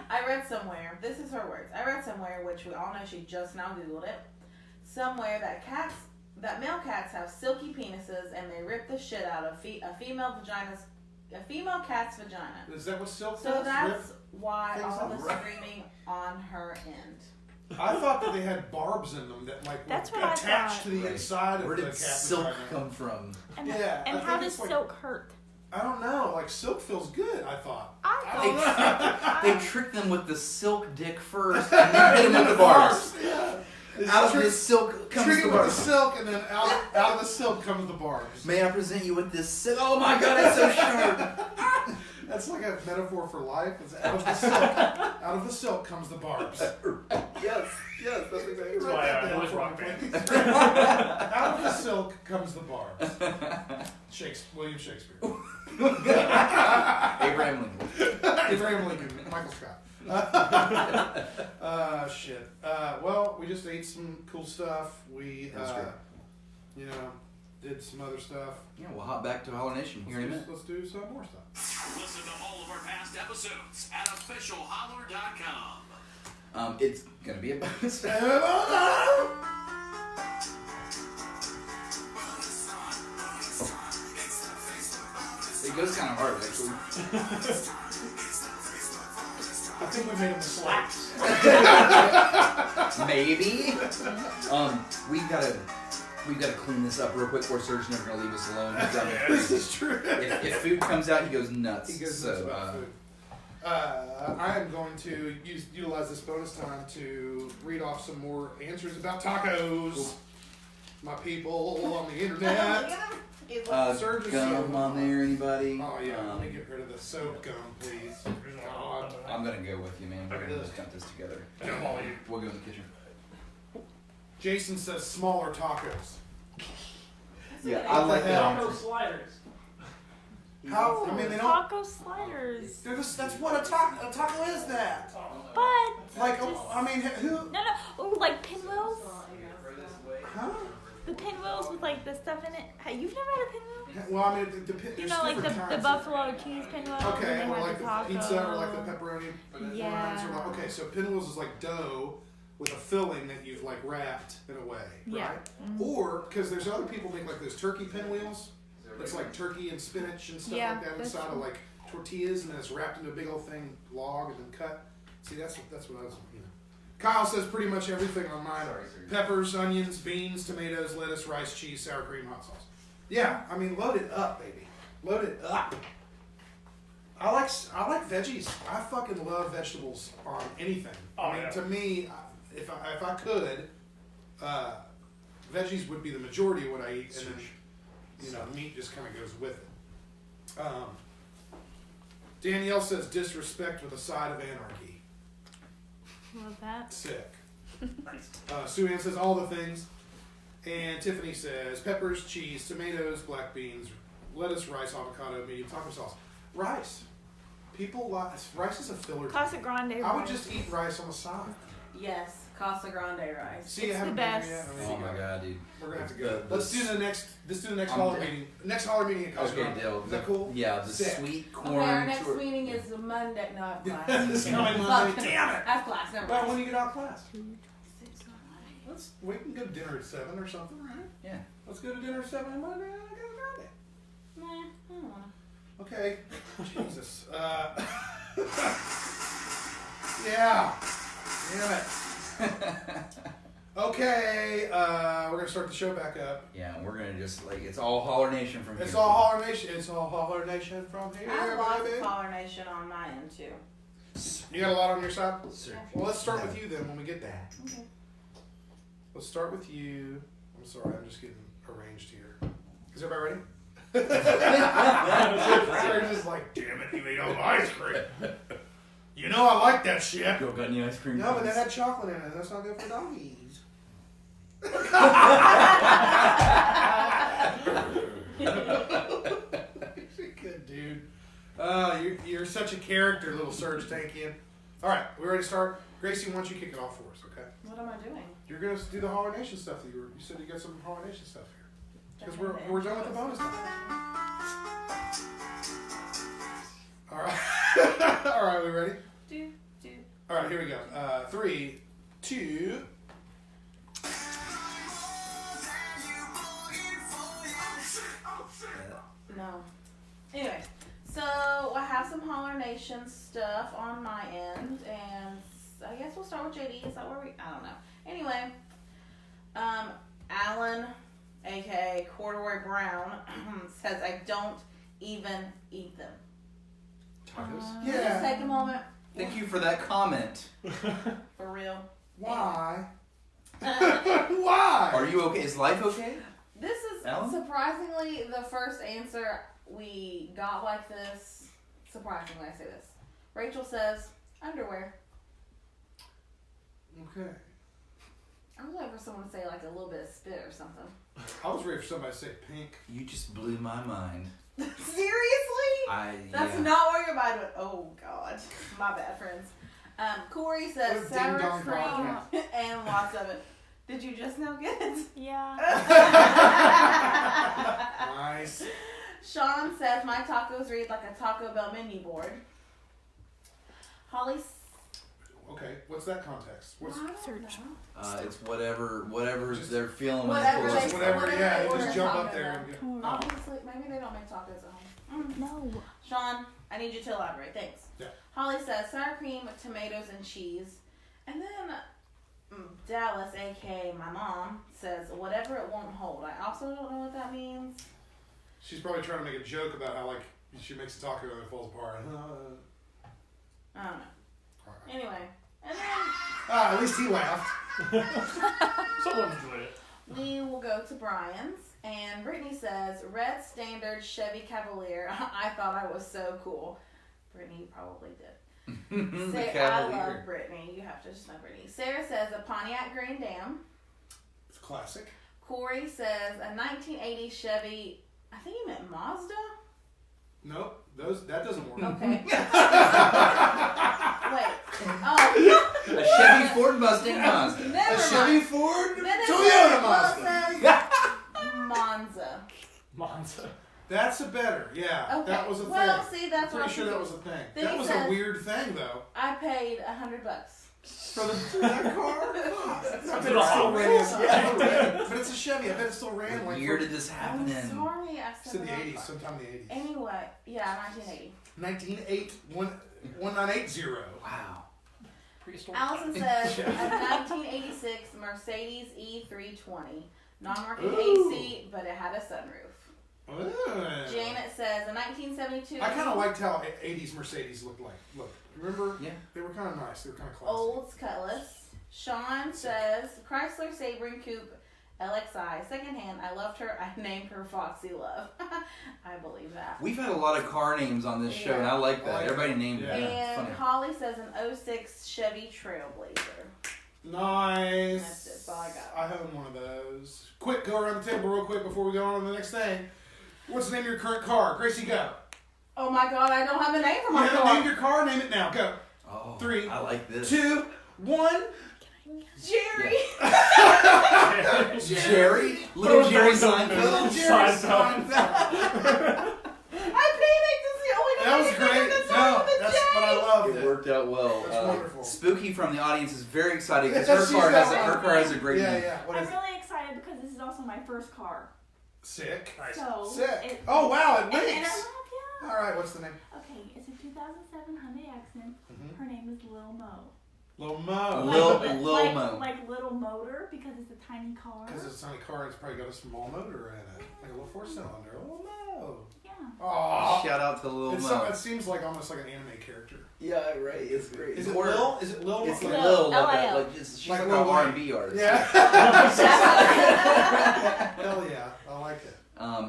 I read somewhere, this is her words. I read somewhere, which we all know she just now Googled it, somewhere that male cats have silky penises and they rip the shit out of a female cat's vagina. Is that what silk So does? that's why things all out? the screaming on her end. I thought that they had barbs in them that like That's were what I attached thought. to the inside of Where the did cat silk vagina. come from? And, Yeah, and I how think does it's like- silk hurt? I don't know. Like silk feels good. I thought. They tricked them with the silk dick first, and then hit them with the barbs. Yeah. Out of the silk comes Trick the it with the barbs. silk, and then out of the silk comes the barbs. May I present you with this silk? Oh my god, it's so sharp! That's like a metaphor for life. It's out of the silk. Out of the silk comes the barbs. Yes, that's exactly That's Write why that I down was for rock me, band. please. Out of the silk comes the barbs. William Shakespeare. Abraham Lincoln. Abraham Lincoln. Michael Scott. Shit. Well, we just ate some cool stuff. We, That's great. did some other stuff. Yeah, we'll hop back to Holler Nation here in a minute. Let's do some more stuff. Listen to all of our past episodes at officialholler.com. It's gonna be a bonus. It goes kind of hard, actually. I think we made a mistake. Maybe. We've gotta clean this up real quick, or Serge's never gonna leave us alone. This is true. If food comes out, he goes nuts. He goes so, nuts about food. I am going to utilize this bonus time to read off some more answers about tacos. My people on the internet. Surge is Gum so on there, anybody? Oh yeah, let me get rid of the soap gum, please. God. I'm gonna go with you, man. We're Okay. gonna just cut this together. We'll go in the kitchen. Jason says smaller tacos. Yeah, I like that. Taco sliders. How? I mean, they don't. Taco sliders. They're just, that's what a taco is. That. But Like, just, I mean, who? no. Oh, like pinwheels. Huh? The pinwheels with like the stuff in it. Hey, you've never had a pinwheel? Well, I mean, there's You know, like different the kinds. buffalo cheese pinwheel. Okay, and or they like have the the pizza, taco. or like the pepperoni Yeah. ones, or like, okay, so pinwheels is like dough with a filling that you've like wrapped in a way, Yeah. right? Or because there's other people make like those turkey pinwheels. It's like turkey and spinach and stuff Yeah, like that that's inside of true. like tortillas, and then it's wrapped into a big old thing, log, and then cut. See, that's what I was, you know. Kyle says pretty much everything on mine. Peppers, onions, beans, tomatoes, lettuce, rice, cheese, sour cream, hot sauce. Yeah, I mean, load it up, baby. Load it up. I like veggies. I fucking love vegetables on anything. Oh, I mean, yeah. to me, if I could, veggies would be the majority of what I eat, and then meat just kind of goes with it. Danielle says disrespect with a side of anarchy. Love that. Sick. Sue Ann says all the things. And Tiffany says peppers, cheese, tomatoes, black beans, lettuce, rice, avocado, medium taco sauce. Rice. People like rice is a filler. Casa Grande rice. I would just eat rice on the side. Yes, Casa Grande rice. See, It's I haven't the been best. there yet. I Oh mean, my god, dude. we're gonna have to go. The- Let's do the next. Let's do the next I'm holler down. meeting. Next holler meeting at Casa Okay, Grande. deal. Is that cool? Yeah, the Sick. sweet corn. Okay, our next tour- meeting is Monday. No, I have class. This coming Monday. Damn it! I have class. Never Well, mind. when you get out of class? We can go to dinner at 7 or something, right? Yeah. Let's go to dinner at 7 on Monday. I got a Friday. Nah, I don't wanna. Okay. Jesus. Yeah. Damn it. Okay. We're gonna start the show back up. Yeah, we're gonna just like it's all Holler Nation from here. It's all Holler Nation. It's all Holler Nation from here, I have lots baby. of Holler Nation on my end too. You got a lot on your side? Sure. Well, let's start with you then when we get there. Okay. Let's start with you. I'm sorry, I'm just getting arranged here. Is everybody ready? Sarah's just like, damn it, you ate all the ice cream. You know I like that shit. Go got any ice cream? No, but please? that had chocolate in it. That's not good for doggies. Good dude. You're such a character, little Surge Tankian. All right, we ready to start? Gracie, why don't you kick it off for us, okay? What am I doing? You're gonna do the Holler Nation stuff that you said you got some Holler Nation stuff here. Because we're done with the bonus time. All right. All right, we ready? Do. All right, here we go. 3, 2. No. Anyway, so I have some Holler Nation stuff on my end, and I guess we'll start with JD. Is that where I don't know. Anyway, Alan, aka Corduroy Brown, says I don't even eat them. Tacos? Just take a moment. Thank you for that comment. For real. Why? Why? Are you okay? Is life okay? This is Alan? surprisingly the first answer we got like this. Surprisingly, I say this. Rachel says underwear. Okay. I was waiting for someone to say like a little bit of spit or something. I was ready for somebody to say pink. You just blew my mind. Seriously? That's not where your mind went. Oh God, my bad, friends. Corey What says a sour ding-dong cream podcast. and lots of it. Did you just now get it? Yeah. Nice. Sean says my tacos read like a Taco Bell menu board. Holly. Okay, what's that context? What's Search. It's whatever Just- they're feeling when Whatever they they- pull us. whatever, yeah, they you just order jump Taco up there and Bell. go. Obviously, maybe they don't make tacos at home. No. Sean, I need you to elaborate. Thanks. Yeah. Holly says sour cream, tomatoes, and cheese. And then Dallas, aka my mom, says whatever it won't hold. I also don't know what that means. She's probably trying to make a joke about how like she makes a taco and it falls apart. I don't know. Alright. Anyway, and then At least he laughed. Someone enjoyed it. we will go to Brian's. And Brittany says, red standard Chevy Cavalier. I thought I was so cool. Brittany, you probably did. The I Cavalier. love Brittany. You have to just know Brittany. Sarah says a Pontiac Grand Dam. It's classic. Corey says a 1980 Chevy. I think he meant Mazda. Nope, that doesn't work. Okay. Wait. Oh. A Chevy Ford Mustang Mazda. Never A Chevy mind. Ford Then it Toyota says- Mazda. well, it says Monza. Monza. That's a better, yeah. Okay. That was a well, thing. see, that's I'm what pretty sure that was a thing. Then That he was says- a weird thing, though. I paid $100. For that car? I bet it still ran. But it's a Chevy. I bet it still ran. What Like year did this I'm happen in? sorry, I It's said in the wrong 80s, car. sometime in the 80s. Anyway, yeah, 1980. 1980. Wow. Prehistoric. Allison time. says a 1986 Mercedes E320. Non-market Ooh. AC, but it had a sunroof. Ooh. Janet says a 1972 I kind of liked how 80s Mercedes looked like. Look, remember? Yeah. They were kind of nice. They were kind of classy. Olds Cutlass. Sean says Chrysler Sebring Coupe LXI, secondhand. I loved her. I named her Foxy Love. I believe that. We've had a lot of car names on this show, and I like that. I like Everybody it. named it. Yeah. Yeah, it's And funny. Holly says an 06 Chevy Trailblazer. Nice. That's it. That's all I got. I own one of those. Quick, go around the table real quick before we go on to the next thing. What's the name of your current car? Gracie, go. Oh my God, I don't have a name for You my haven't car. named your car? Name it now. Go. Oh, 3, I like this. 2, 1. Jerry. Jerry? Little Jerry Seinfeld? Little Jerry Seinfeld. Seinfeld. I panicked. This is the only That was great. No, that's what I loved. It worked out well. That's wonderful. Spooky from the audience is very excited because Yeah, her she's car got has a great Yeah, name. yeah. What I'm is it? really excited because this is also my first car. Sick. Nice. So Sick. Oh, wow, it and winks. I love you. All right, what's the name? Okay, it's a 2007 Hyundai Accent. Mhm. Her name is Lil Mo. Lil Mo. Lil Mo. Like little motor because it's a tiny car. Because it's a tiny car, it's probably got a small motor in it. Like a little 4-cylinder. Lil Mo. Yeah. Oh, Shout out to Lil Mo. it seems like almost like an anime character. Yeah, right. It's great. Is it Lil? Is it Lil? It's Mo? Lil. Like, L-I-L. she's Like like Lil an Wayne. R&B artist. Yeah. Hell yeah, I like it.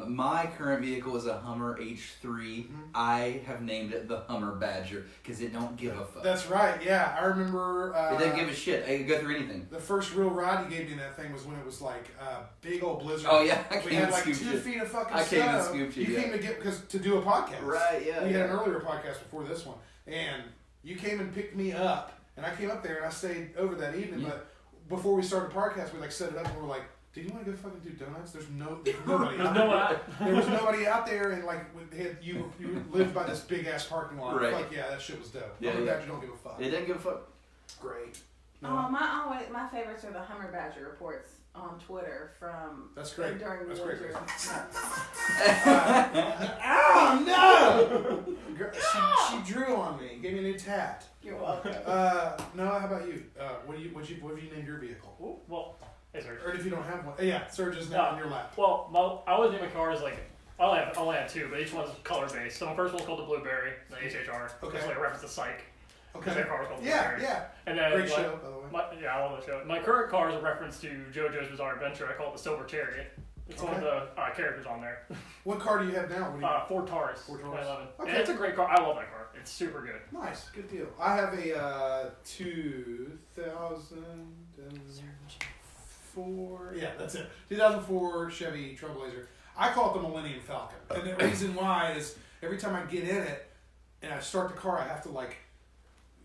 My current vehicle is a Hummer H3. I have named it the Hummer Badger because it don't give a fuck. That's right. Yeah, I remember. It doesn't give a shit. It can go through anything. The first real ride you gave me in that thing was when it was like a big old blizzard. Oh yeah, I We came had and like 2 scooped you. feet of fucking I came and snow. scooped you. You Yeah. came to get to do a podcast. Right. Yeah. We yeah. had an earlier podcast before this one, and you came and picked me up, and I came up there and I stayed over that evening. Yeah. But before we started the podcast, we like set it up and we were like, "Do you want to go fucking do donuts?" There's nobody. There's out no one there. out. There was nobody out there, and like you lived by this big ass parking lot. Right. Like yeah, that shit was dope. Yeah, Hummer yeah. Badger don't give a fuck. It didn't give a fuck. Great. Oh, my favorites are the Hummer Badger reports on Twitter from That's great. during That's the great. winter. Oh no! She drew on me. Gave me a new tat. You're welcome. Noah, how about you? What have you named your vehicle? Well, hey, Serge. Or if you don't have one, yeah, Serge is now on your lap. Well, I always name my cars like I only have 2, but each one's color based. So my first one's called the Blueberry, the HHR. Okay. It's like a reference to Psych. Okay. Their car was called Yeah, Blueberry. yeah. And then Great show, by the way. I love the show. My current car is a reference to JoJo's Bizarre Adventure. I call it the Silver Chariot. It's one of the characters on there. What car do you have now? What do you Ford Taurus. Ford Taurus. 2011. Okay. And it's a great car. I love that car. It's super good. Nice, good deal. I have a 2004. Yeah, that's it. 2004 Chevy Trailblazer. I call it the Millennium Falcon, and the reason why is every time I get in it and I start the car, I have to like,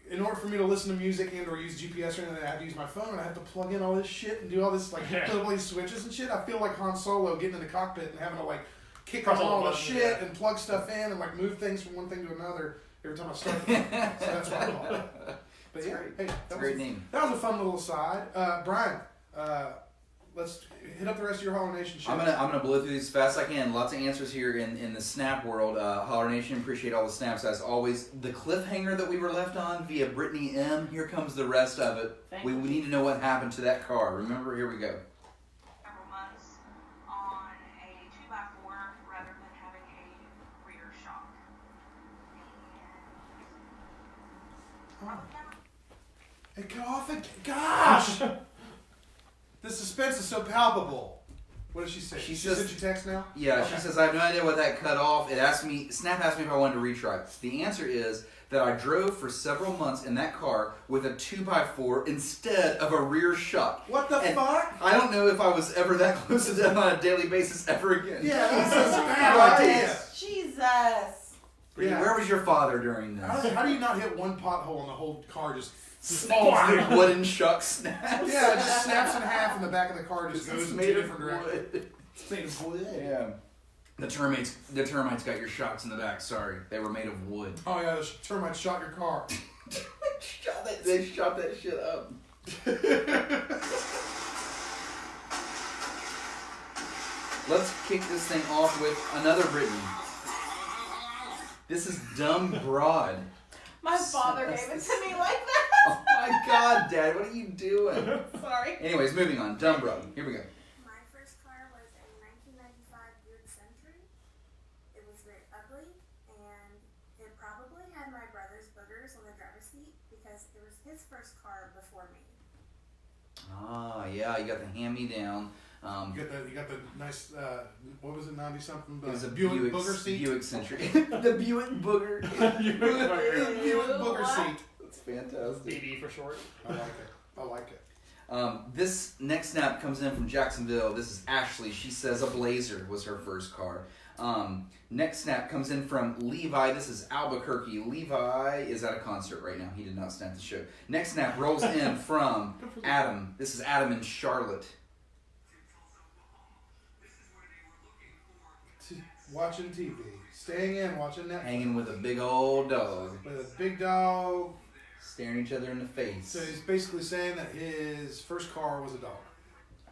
in order for me to listen to music and or use GPS or anything, I have to use my phone and I have to plug in all this shit and do all this like flip all these switches and shit. I feel like Han Solo getting in the cockpit and having to like kick Press on all all the the buttons, shit yeah. and plug stuff in and like move things from one thing to another every time I start the car. So that's what I call it. But yeah, hey, It's a great name. that was a fun little aside. Brian, let's hit up the rest of your Holler Nation shit. I'm gonna blow through these as fast as I can. Lots of answers here in the snap world. Holler Nation, appreciate all the snaps as always. The cliffhanger that we were left on via Brittany M. Here comes the rest of it. We need to know what happened to that car. Remember, here we go. Several months on a 2x4 rather than having a rear shock. Hey, get off it. Gosh! The suspense is so palpable. What did she say? She says, sent you text now? Yeah, she says, I have no idea what that cut off. Snap asked me if I wanted to retry. The answer is that I drove for several months in that car with a 2x4 instead of a rear shock. What the fuck? I don't know if I was ever that close to death on a daily basis ever again. Yeah, that's a bad idea. Jesus. Yeah. Where was your father during this? How do you not hit one pothole and the whole car just wooden shuck snaps? Yeah, it just snaps in half and the back of the car just goes in two different directions. It's made of wood. Yeah. The termites got your shocks in the back. Sorry, they were made of wood. Oh yeah, the termites shot your car. They shot that shit up. Let's kick this thing off with another Brittany. This is Dumb Broad. My father gave it to me like that. Oh my God, Dad, what are you doing? Sorry. Anyways, moving on. Dumb Broad. Here we go. My first car was a 1995 Buick Century. It was very ugly, and it probably had my brother's boogers on the driver's seat because it was his first car before me. Ah, yeah, you got the hand-me-down. You got the nice, what was it, 90-something? It was a Buick booger seat? Buick Century. The Buick booger. Buick booger seat. That's fantastic. BB for short. I like it. This next snap comes in from Jacksonville. This is Ashley. She says a Blazer was her first car. Next snap comes in from Levi. This is Albuquerque. Levi is at a concert right now. He did not snap the show. Next snap rolls in from Adam. This is Adam in Charlotte. Watching TV. Staying in, watching Netflix. Hanging with a big old dog. With a big dog. Staring each other in the face. So he's basically saying that his first car was a dog.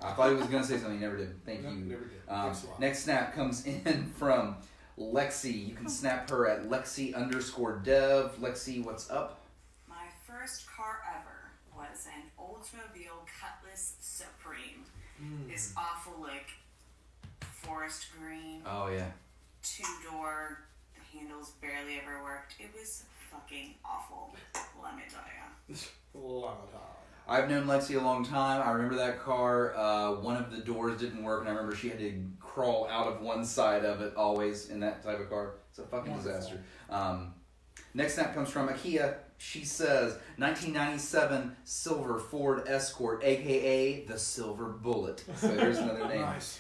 I thought he was going to say something. He never did. Thank you. Never did. Thanks a lot. Next snap comes in from Lexi. You can snap her at Lexi_dev. Lexi, what's up? My first car ever was an Oldsmobile Cutlass Supreme. This awful, like, forest green. Oh, yeah. 2-door. The handles barely ever worked. It was fucking awful. Let me tell ya. I've known Lexi a long time. I remember that car. One of the doors didn't work, and I remember she had to crawl out of one side of it always in that type of car. It's a fucking disaster. Next snap comes from Akia. She says, 1997 silver Ford Escort, a.k.a. the Silver Bullet. So here's another name. Nice.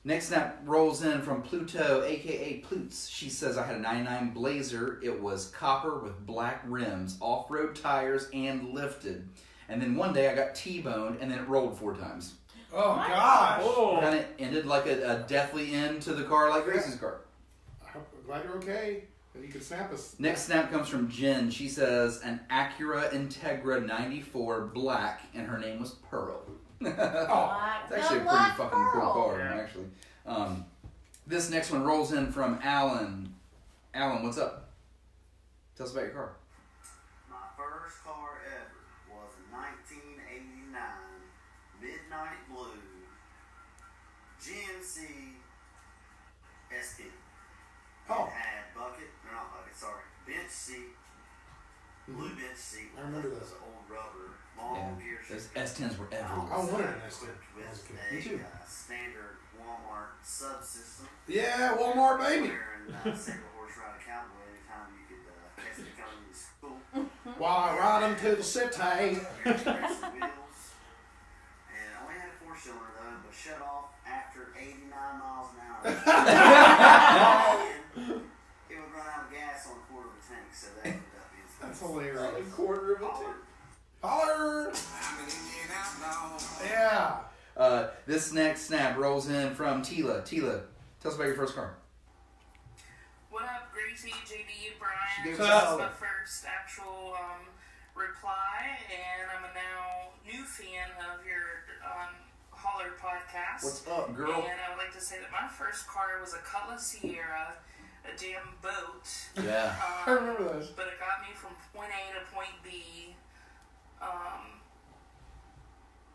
Next snap rolls in from Pluto, a.k.a. Ploots. She says, I had a 99 Blazer. It was copper with black rims, off-road tires, and lifted. And then one day I got T-boned, and then it rolled 4 times. Oh, gosh. Kind of ended like a deathly end to the car like Gracie's car. I'm glad you're okay. And you can snap us. Next snap comes from Jen. She says, an Acura Integra 94 black, and her name was Pearl. It's actually a pretty fucking cool car, actually. This next one rolls in from Alan. Alan, what's up? Tell us about your car. My first car ever was a 1989 Midnight Blue GMC S10. Oh. It had bench seat, blue bench seat. I remember that. Old rubber, long gear Those shift. S10s were everywhere. I wanted an S10. With Me too. a standard Walmart subsystem. Yeah, Walmart, baby. Where in single horse ride a cowboy anytime you could catch it coming to school. While I ride them to the city. And I only had a 4-cylinder though, but shut off after 89 miles an hour. It would run out of gas on a quarter of a tank, so that ended up being That's hilarious. A quarter of a tank. Holler! Yeah. This next snap rolls in from Tila. Tila, tell us about your first car. What up, Gracie, JD, Brian? She gave This us is my first actual reply, and I'm a now new fan of your Holler podcast. What's up, girl? And I would like to say that my first car was a Cutlass Sierra, a damn boat. Yeah. I remember those. But it got me from point A to point B.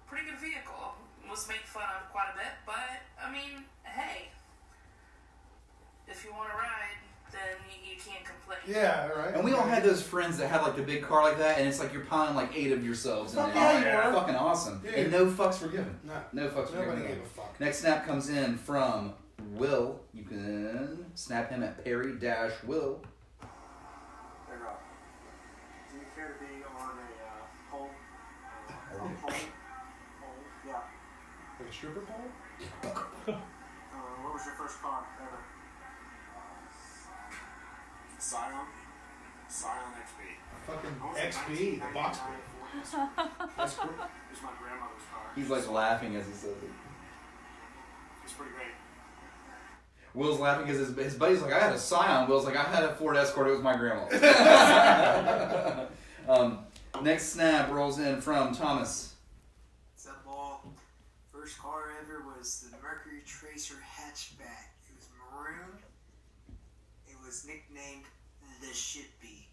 Pretty good vehicle. Was made fun of quite a bit, but I mean, hey, if you want to ride, then you can't can't complain. Yeah, right. And we all had those friends that had like the big car like that, and it's like you're piling like 8 of yourselves in Fuck there. yeah, you were. Fucking awesome. Dude. And no fucks were given. No fucks were Nobody given. gave a fuck. Next snap comes in from Will. You can snap him at Perry-Will. Hey Rob, do you care to be on a pole? Pole? Yeah. Like a stripper pole? What was your first car ever? Scion XB. Fucking XB, the box. That's cool. It was my grandmother's car. He's like laughing as he says it. It's pretty great. Will's laughing because his buddy's like, I had a Scion. Will's like, I had a Ford Escort. It was my grandma's. Next snap rolls in from Thomas. What's up, all? First car ever was the Mercury Tracer hatchback. It was maroon. It was nicknamed the Shippy.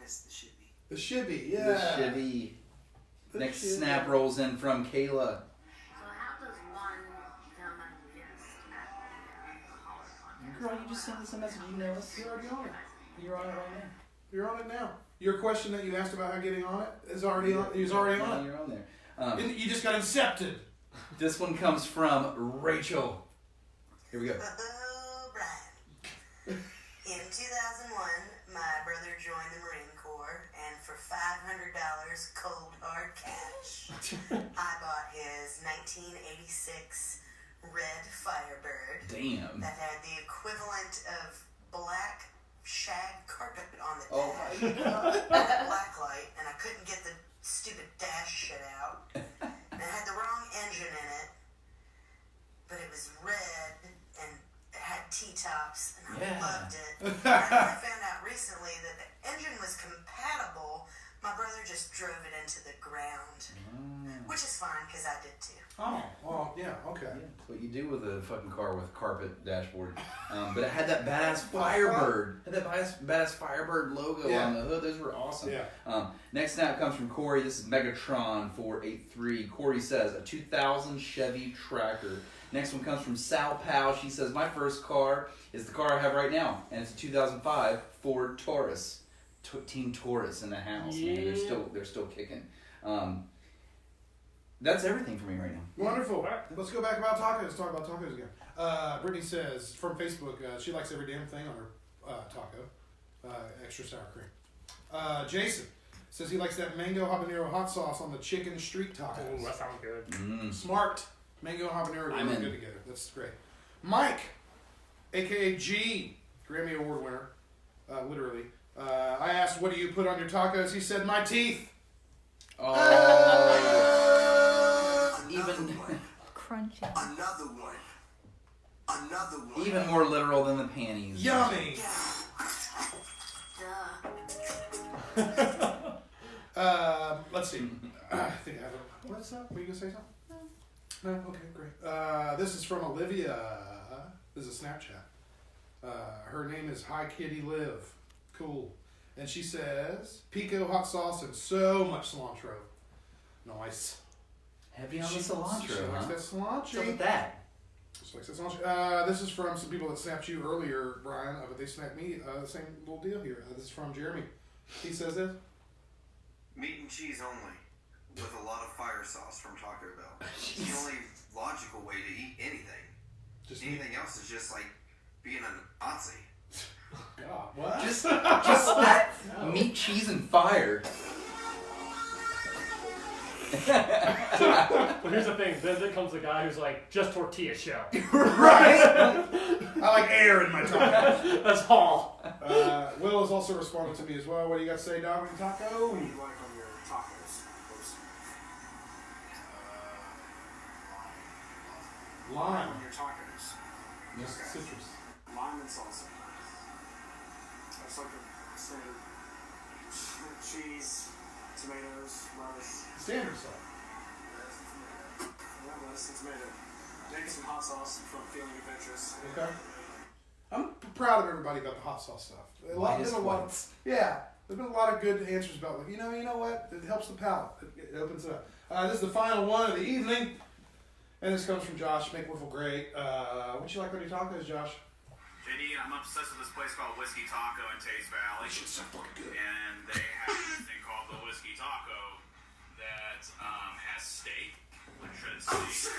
That's the Shippy. The Shibby, yeah. The Chevy. Next snap rolls in from Kayla. So how does one become a guest at the Holler Podcast? Girl, you just sent us a message. You know us. You're already on it. You're on it right now. You're on it now. Your question that you asked about how getting on it is already on. He's already on it. You're on there. You just got incepted. This one comes from Rachel. Here we go. Oh, Brian. In 2001, my brother joined the Marine Corps, and for $500 cold hard cash, I bought his 1986 red Firebird. Damn. That had the equivalent of black shag carpet on the Oh dash. my God. Black light, and I couldn't get the stupid dash shit out. And it had the wrong engine in it, but it was red and it had T-tops, and I loved it. And I found out recently that the engine was compatible. My brother just drove it into the ground, which is fine because I did too. Oh, well, yeah, okay. Yeah, that's what you do with a fucking car with carpet dashboard. But it had that badass Firebird. It had that badass Firebird logo on the hood. Those were awesome. Yeah. Next snap comes from Corey. This is Megatron 483. Corey says, a 2000 Chevy Tracker. Next one comes from Sal Powell. She says, my first car is the car I have right now, and it's a 2005 Ford Taurus. Team Taurus in the house, man. They're still kicking. That's everything for me right now. Wonderful. Let's go back about tacos. Talk about tacos again. Brittany says from Facebook, she likes every damn thing on her taco. Extra sour cream. Jason says he likes that mango habanero hot sauce on the chicken street tacos. Ooh, that sounds good. Smart. Mango habanero go good together. That's great. Mike, aka G, Grammy Award winner, literally. I asked, what do you put on your tacos? He said, my teeth. Even crunchy. Another one. Even more literal than the panties. Yummy. Let's see. I think I have a... What's up? Were you going to say something? No? Okay, great. This is from Olivia. This is a Snapchat. Her name is Hi Kitty Live. Cool. And she says, pico, hot sauce, and so much cilantro. Nice. Heavy on the cilantro, She likes that cilantro. What's up with that? She likes that cilantro. This is from some people that snapped you earlier, Brian, but they snapped me. The same little deal here. This is from Jeremy. He says this. Meat and cheese only, with a lot of fire sauce from Taco Bell. It's the only logical way to eat anything. Anything else is just like being an Nazi. God, what? Just that meat, cheese, and fire. But here's the thing, then comes the guy who's like, just tortilla shell. Right? I like air in my tacos. That's all. Will has also responded to me as well. What do you got to say, Dog and Taco? What do you like on your tacos? Lime. On your tacos. Yes, citrus. Lime and salsa. That's like a standard cheese, tomatoes, lettuce. Standard sauce. Yeah, lettuce and tomato. Maybe some hot sauce from Feeling Adventurous. Okay. I'm proud of everybody about the hot sauce stuff. There's been a lot of good answers about, like, you know what? It helps the palate. It opens it up. This is the final one of the evening. And this comes from Josh. Make Wiffle great. What you like on your tacos, Josh? JD, I'm obsessed with this place called Whiskey Taco in Taste Valley. Shit's so fucking good. And they have this thing called the Whiskey Taco that has steak, like shredded steak,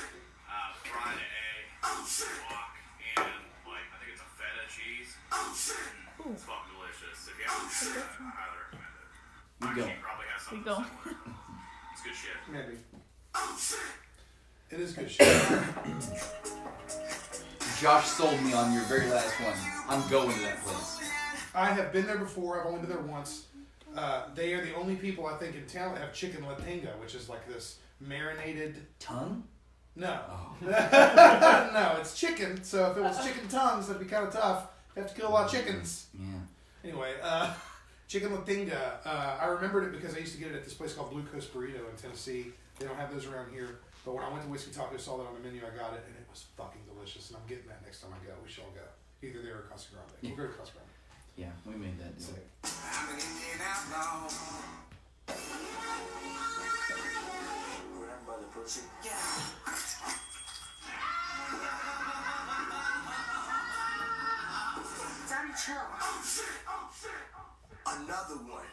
fried egg, guac, and like I think it's a feta cheese. It's fucking delicious. If you haven't tried it, I highly recommend it. My team probably has something similar. It's good shit. Maybe. It is good shit. Josh sold me on your very last one. I'm going to that place. I have been there before. I've only been there once. They are the only people I think in town that have chicken latinga, which is like this marinated tongue. No, no, it's chicken. So if it was chicken tongues, that'd be kind of tough. You have to kill a lot of chickens. Yeah. Anyway, chicken latinga. I remembered it because I used to get it at this place called Blue Coast Burrito in Tennessee. They don't have those around here. But when I went to Whiskey Taco, saw that on the menu, I got it, and it was fucking delicious. And I'm getting that next time I go. We shall go. Either there or Casa Grande. We'll go to Casa Grande. Yeah, we made that deal. Grab by the pussy. Yeah. Daddy, chill. Another one.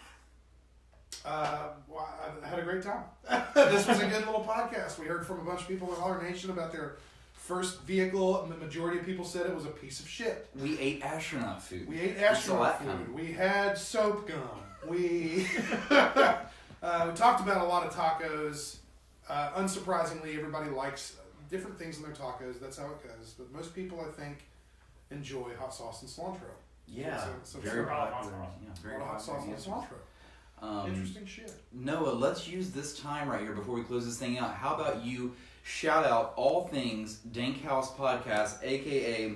Well, I had a great time. This was a good little podcast. We heard from a bunch of people in Holler Nation about their first vehicle, and the majority of people said it was a piece of shit. We ate astronaut food. We ate astronaut food. We had soap gum. We talked about a lot of tacos. Unsurprisingly, everybody likes different things in their tacos. That's how it goes. But most people, I think, enjoy hot sauce and cilantro. Yeah, so very popular. Yeah, very hot sauce and cilantro. Interesting shit. Noah, let's use this time right here before we close this thing out. How about you shout out all things Dank House Podcast, aka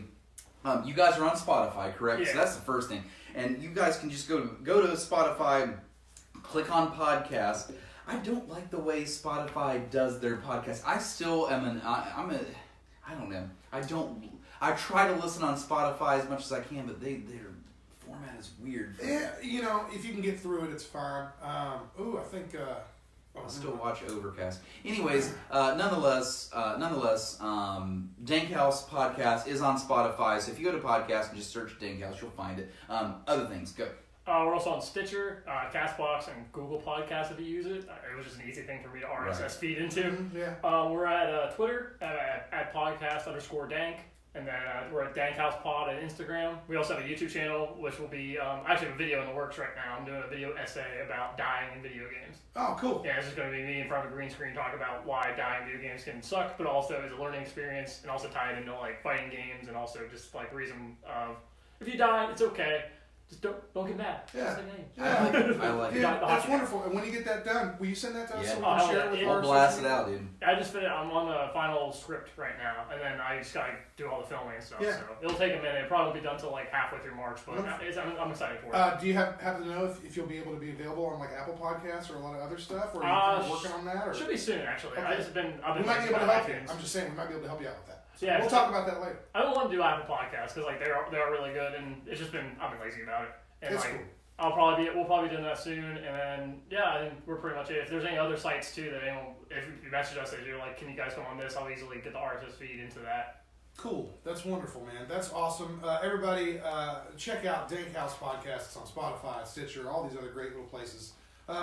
you guys are on Spotify, correct? Yeah. So that's the first thing. And you guys can just go to Spotify, click on podcast. I don't like the way Spotify does their podcast. I still am I don't know. I try to listen on Spotify as much as I can, but their format is weird. Yeah, you know, if you can get through it, it's fine. I think I'll still watch Overcast. Anyways, nonetheless, Dank House Podcast is on Spotify. So if you go to podcast and just search Dank House, you'll find it. Other things, go. We're also on Stitcher, Castbox, and Google Podcasts if you use it. It was just an easy thing for me to RSS feed into. Yeah. We're at Twitter at podcast_dank. And then we're at Dank House Pod on Instagram. We also have a YouTube channel, which will be actually a video in the works right now. I'm doing a video essay about dying in video games. Oh, cool. Yeah, it's just going to be me in front of a green screen talk about why dying in video games can suck, but also is a learning experience, and also tie it into like fighting games, and also just like reason of if you die, it's okay. Just don't get mad. Yeah. I like it. That's wonderful. And when you get that done, will you send that to us so we Yeah. can share it with our blast social it out, media? dude. I just finished. I'm on the final script right now, and then I just gotta do all the filming and stuff. Yeah. So it'll take a minute. It'll probably be done till like halfway through March, but I'm excited for it. Do you happen to know if you'll be able to be available on like Apple Podcasts or a lot of other stuff? Or are you kind of working on that? Or? Should be soon, actually. Okay. I've been we might be able to about help you. iTunes. I'm just saying we might be able to help you out with that. So Yeah, we'll talk about that later. I don't want to do Apple Podcasts because like they are really good, and it's just been I've been lazy about it. And It's like cool. we'll probably be doing that soon, and then I think we're pretty much it. If there's any other sites too that if you message us that you're like, can you guys come on this? I'll easily get the RSS feed into that. Cool. That's wonderful, man. That's awesome. Everybody, check out Dank House Podcast. It's on Spotify, Stitcher, all these other great little places.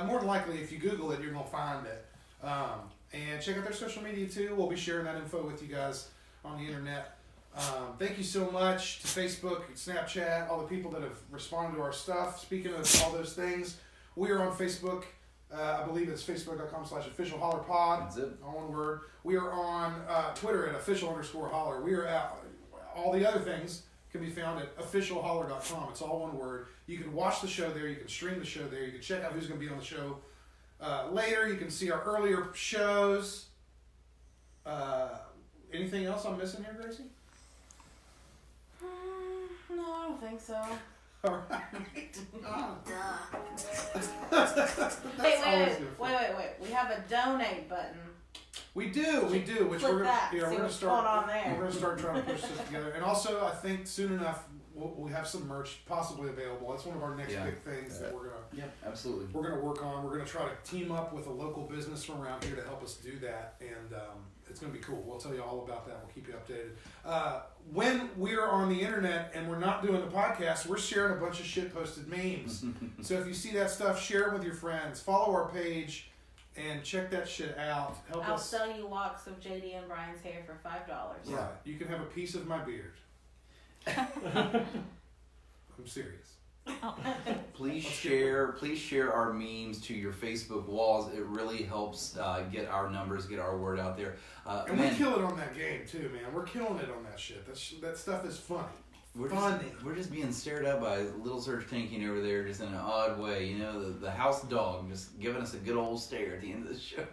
More than likely, if you Google it, you're going to find it. And check out their social media, too. We'll be sharing that info with you guys on the internet. Thank you so much to Facebook, Snapchat, all the people that have responded to our stuff. Speaking of all those things, we are on Facebook. I believe it's facebook.com/officialhollerpod. That's it. All one word. We are on Twitter at official_holler. We are at all the other things can be found at officialholler.com. It's all one word. You can watch the show there. You can stream the show there. You can check out who's going to be on the show later. You can see our earlier shows. Anything else I'm missing here, Gracie? No, I don't think so. All right. Wait. We have a donate button. We do. Which Click we're that, gonna see we're gonna what's start. going on there. We're gonna start trying to push this together. And also, I think soon enough we have some merch possibly available. That's one of our next big things that we're gonna work on. We're gonna try to team up with a local business from around here to help us do that, and it's gonna be cool. We'll tell you all about that. We'll keep you updated. When we're on the internet and we're not doing the podcast, we're sharing a bunch of shit posted memes. So if you see that stuff, share it with your friends. Follow our page and check that shit out. I'll sell you locks of JD and Brian's hair for $5. Right. You can have a piece of my beard. I'm serious. Please share our memes to your Facebook walls. It really helps get our numbers, get our word out there. And we kill it on that game too, man. We're killing it on that shit. That stuff is funny. We're just being stared at by little Serge Tankian over there, just in an odd way. You know, the house dog just giving us a good old stare at the end of the show.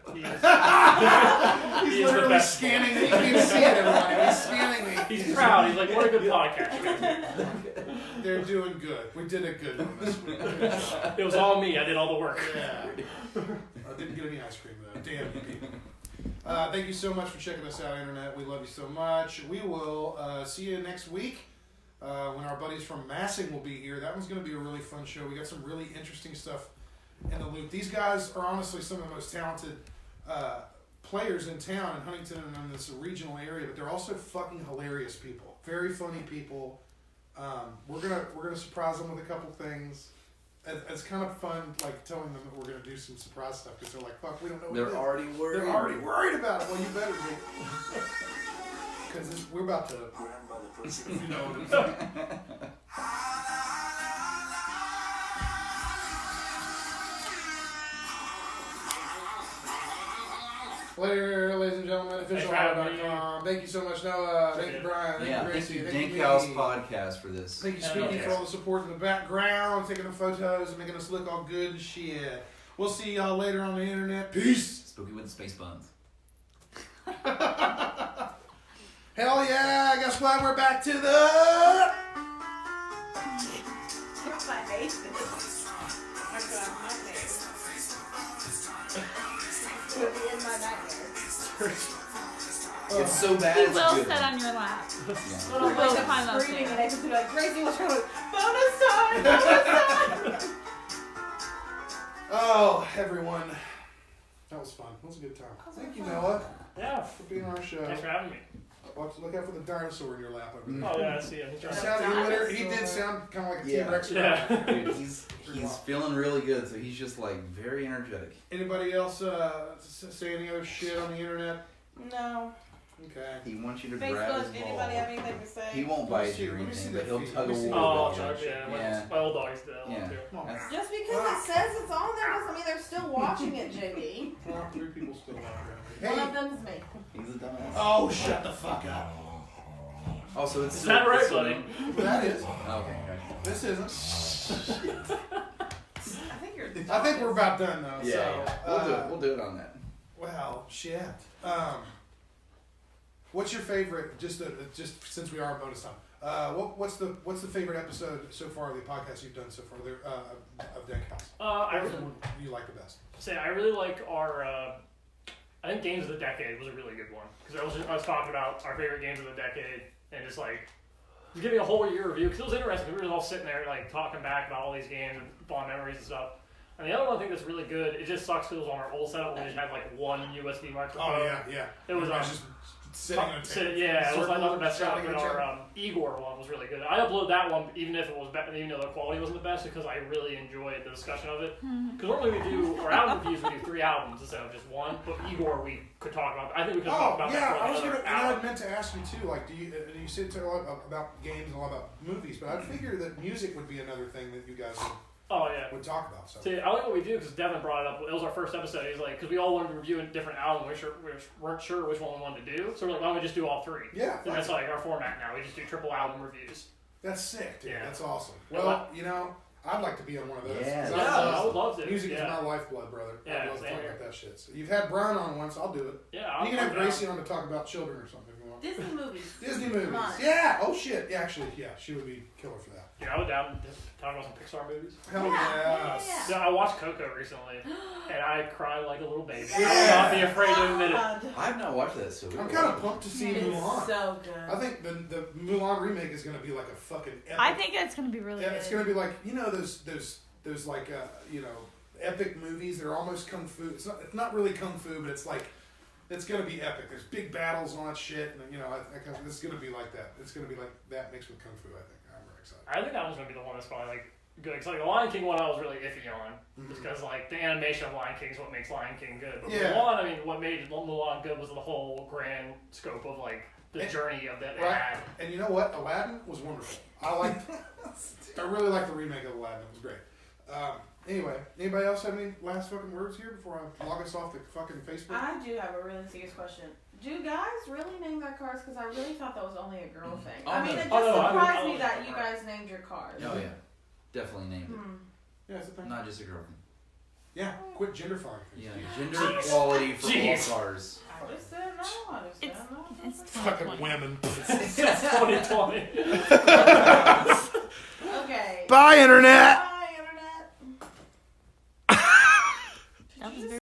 He's literally scanning me. You can't see it, everybody. He's scanning me. He's proud. He's like, what a good podcast. They're doing good. We did a good one this week. It was all me. I did all the work. Yeah. I didn't get any ice cream though. Damn you people. Thank you so much for checking us out, Internet. We love you so much. We will see you next week. When our buddies from Massing will be here. That one's going to be a really fun show. We got some really interesting stuff in the loop. These guys are honestly some of the most talented players in town in Huntington and in this regional area, but they're also fucking hilarious people. Very funny people. We're gonna surprise them with a couple things. It's kind of fun, like telling them that we're gonna do some surprise stuff because they're like, "Fuck, we don't know." What They're already worried. They're already worried about it. Well, you better be, because we're about to grandmother person. You know what I'm saying? Later, ladies and gentlemen, officialholler.com. Thank you so much, Noah. Thank you, Brian. Thank you, Gracie. Thank you, Thank Dank you, House me. Podcast for this. Thank you, Speaking, for all the support in the background, taking the photos and making us look all good and shit. We'll see y'all later on the internet. Peace. Spooky with the space buns. Hell yeah! Guess what? We're back to the. It's so bad. He It's will good. sit on your lap. When I'm like screaming and I just be like, Gracie, what's wrong with bonus time? Bonus time! Oh, everyone. That was fun. That was a good time. Thank you, Noah. Yeah. For being on our show. Thanks for having me. Look out for the dinosaur in your lap over there. Oh, yeah, I see him. He did sound kind of like a Yeah. T-Rex. Yeah. Dude, he's feeling really good, so he's just like very energetic. Anybody else say any other shit on the internet? No. Okay. He wants you to grab his Facebook, ball. anybody have anything to say? He won't bite you or Let me see anything, but that he'll feed. tug a Let me see war. Oh, Yeah. my old dog's dead. Yeah. Just because it says it's on there doesn't mean they're still watching it, JD. Well, 3 people still watching. One of them is me. He's a dumbass. Oh, shut the fuck up. Oh, so it's Is that right, buddy? That is. Okay. This isn't. I think we're about done though. Yeah, so, we'll do it on that. Well, shit. What's your favorite? Just since we are on bonus time. What's the favorite episode so far of the podcast you've done so far there, of Dank House? Which one do you like the best? I really like our. I think Games of the Decade was a really good one because I was talking about our favorite games of the decade and just like giving a whole year review because it was interesting. We were all sitting there like talking back about all these games and fond memories and stuff. And the other one I think that's really good. It just sucks because it was on our old setup. We just had like one USB microphone. Oh yeah. It was just sitting on a table. Yeah, it was like not the best setup, shouting but at each our Igor one was really good. I uploaded that one even if it was better, even though the quality wasn't the best, because I really enjoyed the discussion of it. Because normally we do our album reviews, we do 3 albums instead of just one. But Igor, we could talk about. I think we could talk about that for I was another gonna. hour. I meant to ask you too. Like, do you said a lot about games and a lot about movies, but I figured that music would be another thing that you guys would talk about. So. See, I like what we do because Devin brought it up. It was our first episode. He's like, because we all wanted to review a different album. We weren't sure which one we wanted to do. So we're like, why don't we just do all 3? Yeah. And that's like our format now. We just do triple album reviews. That's sick, dude. Yeah. That's awesome. Well, I'd like to be on one of those. Yeah. 'Cause I would love to. Music is Yeah. my lifeblood, brother. Yeah, I love to same talk here. about that shit. So you've had Brian on once, I'll do it. Yeah, You can I'll have come Gracie down. on to talk about children or something if you want. Disney movies. Disney movies. Come on. Yeah. Oh shit. Yeah, actually, yeah, she would be killer for that. Yeah, I was down talking about some Pixar movies. Hell yes. So I watched Coco recently, and I cried like a little baby. Yeah. I will not be afraid to admit it. I've not watched that, so I'm kind of pumped to see It's Mulan. so good. I think the Mulan remake is going to be like a fucking epic. I think it's gonna be really Yeah, good. it's going to be like, you know, those like, you know, epic movies that are almost kung fu. It's not really kung fu, but it's like, it's going to be epic. There's big battles and all that shit. And, you know, it's going to be like that. It's going to be like that mixed with kung fu, I think. I'm very excited. I think that one's gonna be the one that's probably like good. Cause like the Lion King one, I was really iffy on, just because like the animation of Lion King is what makes Lion King good. But Yeah. Mulan, I mean, what made Mulan good was the whole grand scope of like the journey of that they had. And you know what? Aladdin was wonderful. I really liked the remake of Aladdin. It was great. Anyway, anybody else have any last fucking words here before I log us off the fucking Facebook? I do have a really serious question. Do guys really name their cars? Because I really thought that was only a girl thing. Oh, I mean, no. it just Oh, no, surprised I me that you guys named your cars. Oh yeah, definitely named it. Yeah, it's a thing. Not just a girl thing. Yeah, quit genderfying things. Yeah, gender equality for all cars. I just said no. I just said no. It's Fucking women. It's 2020. Okay. Bye, Internet!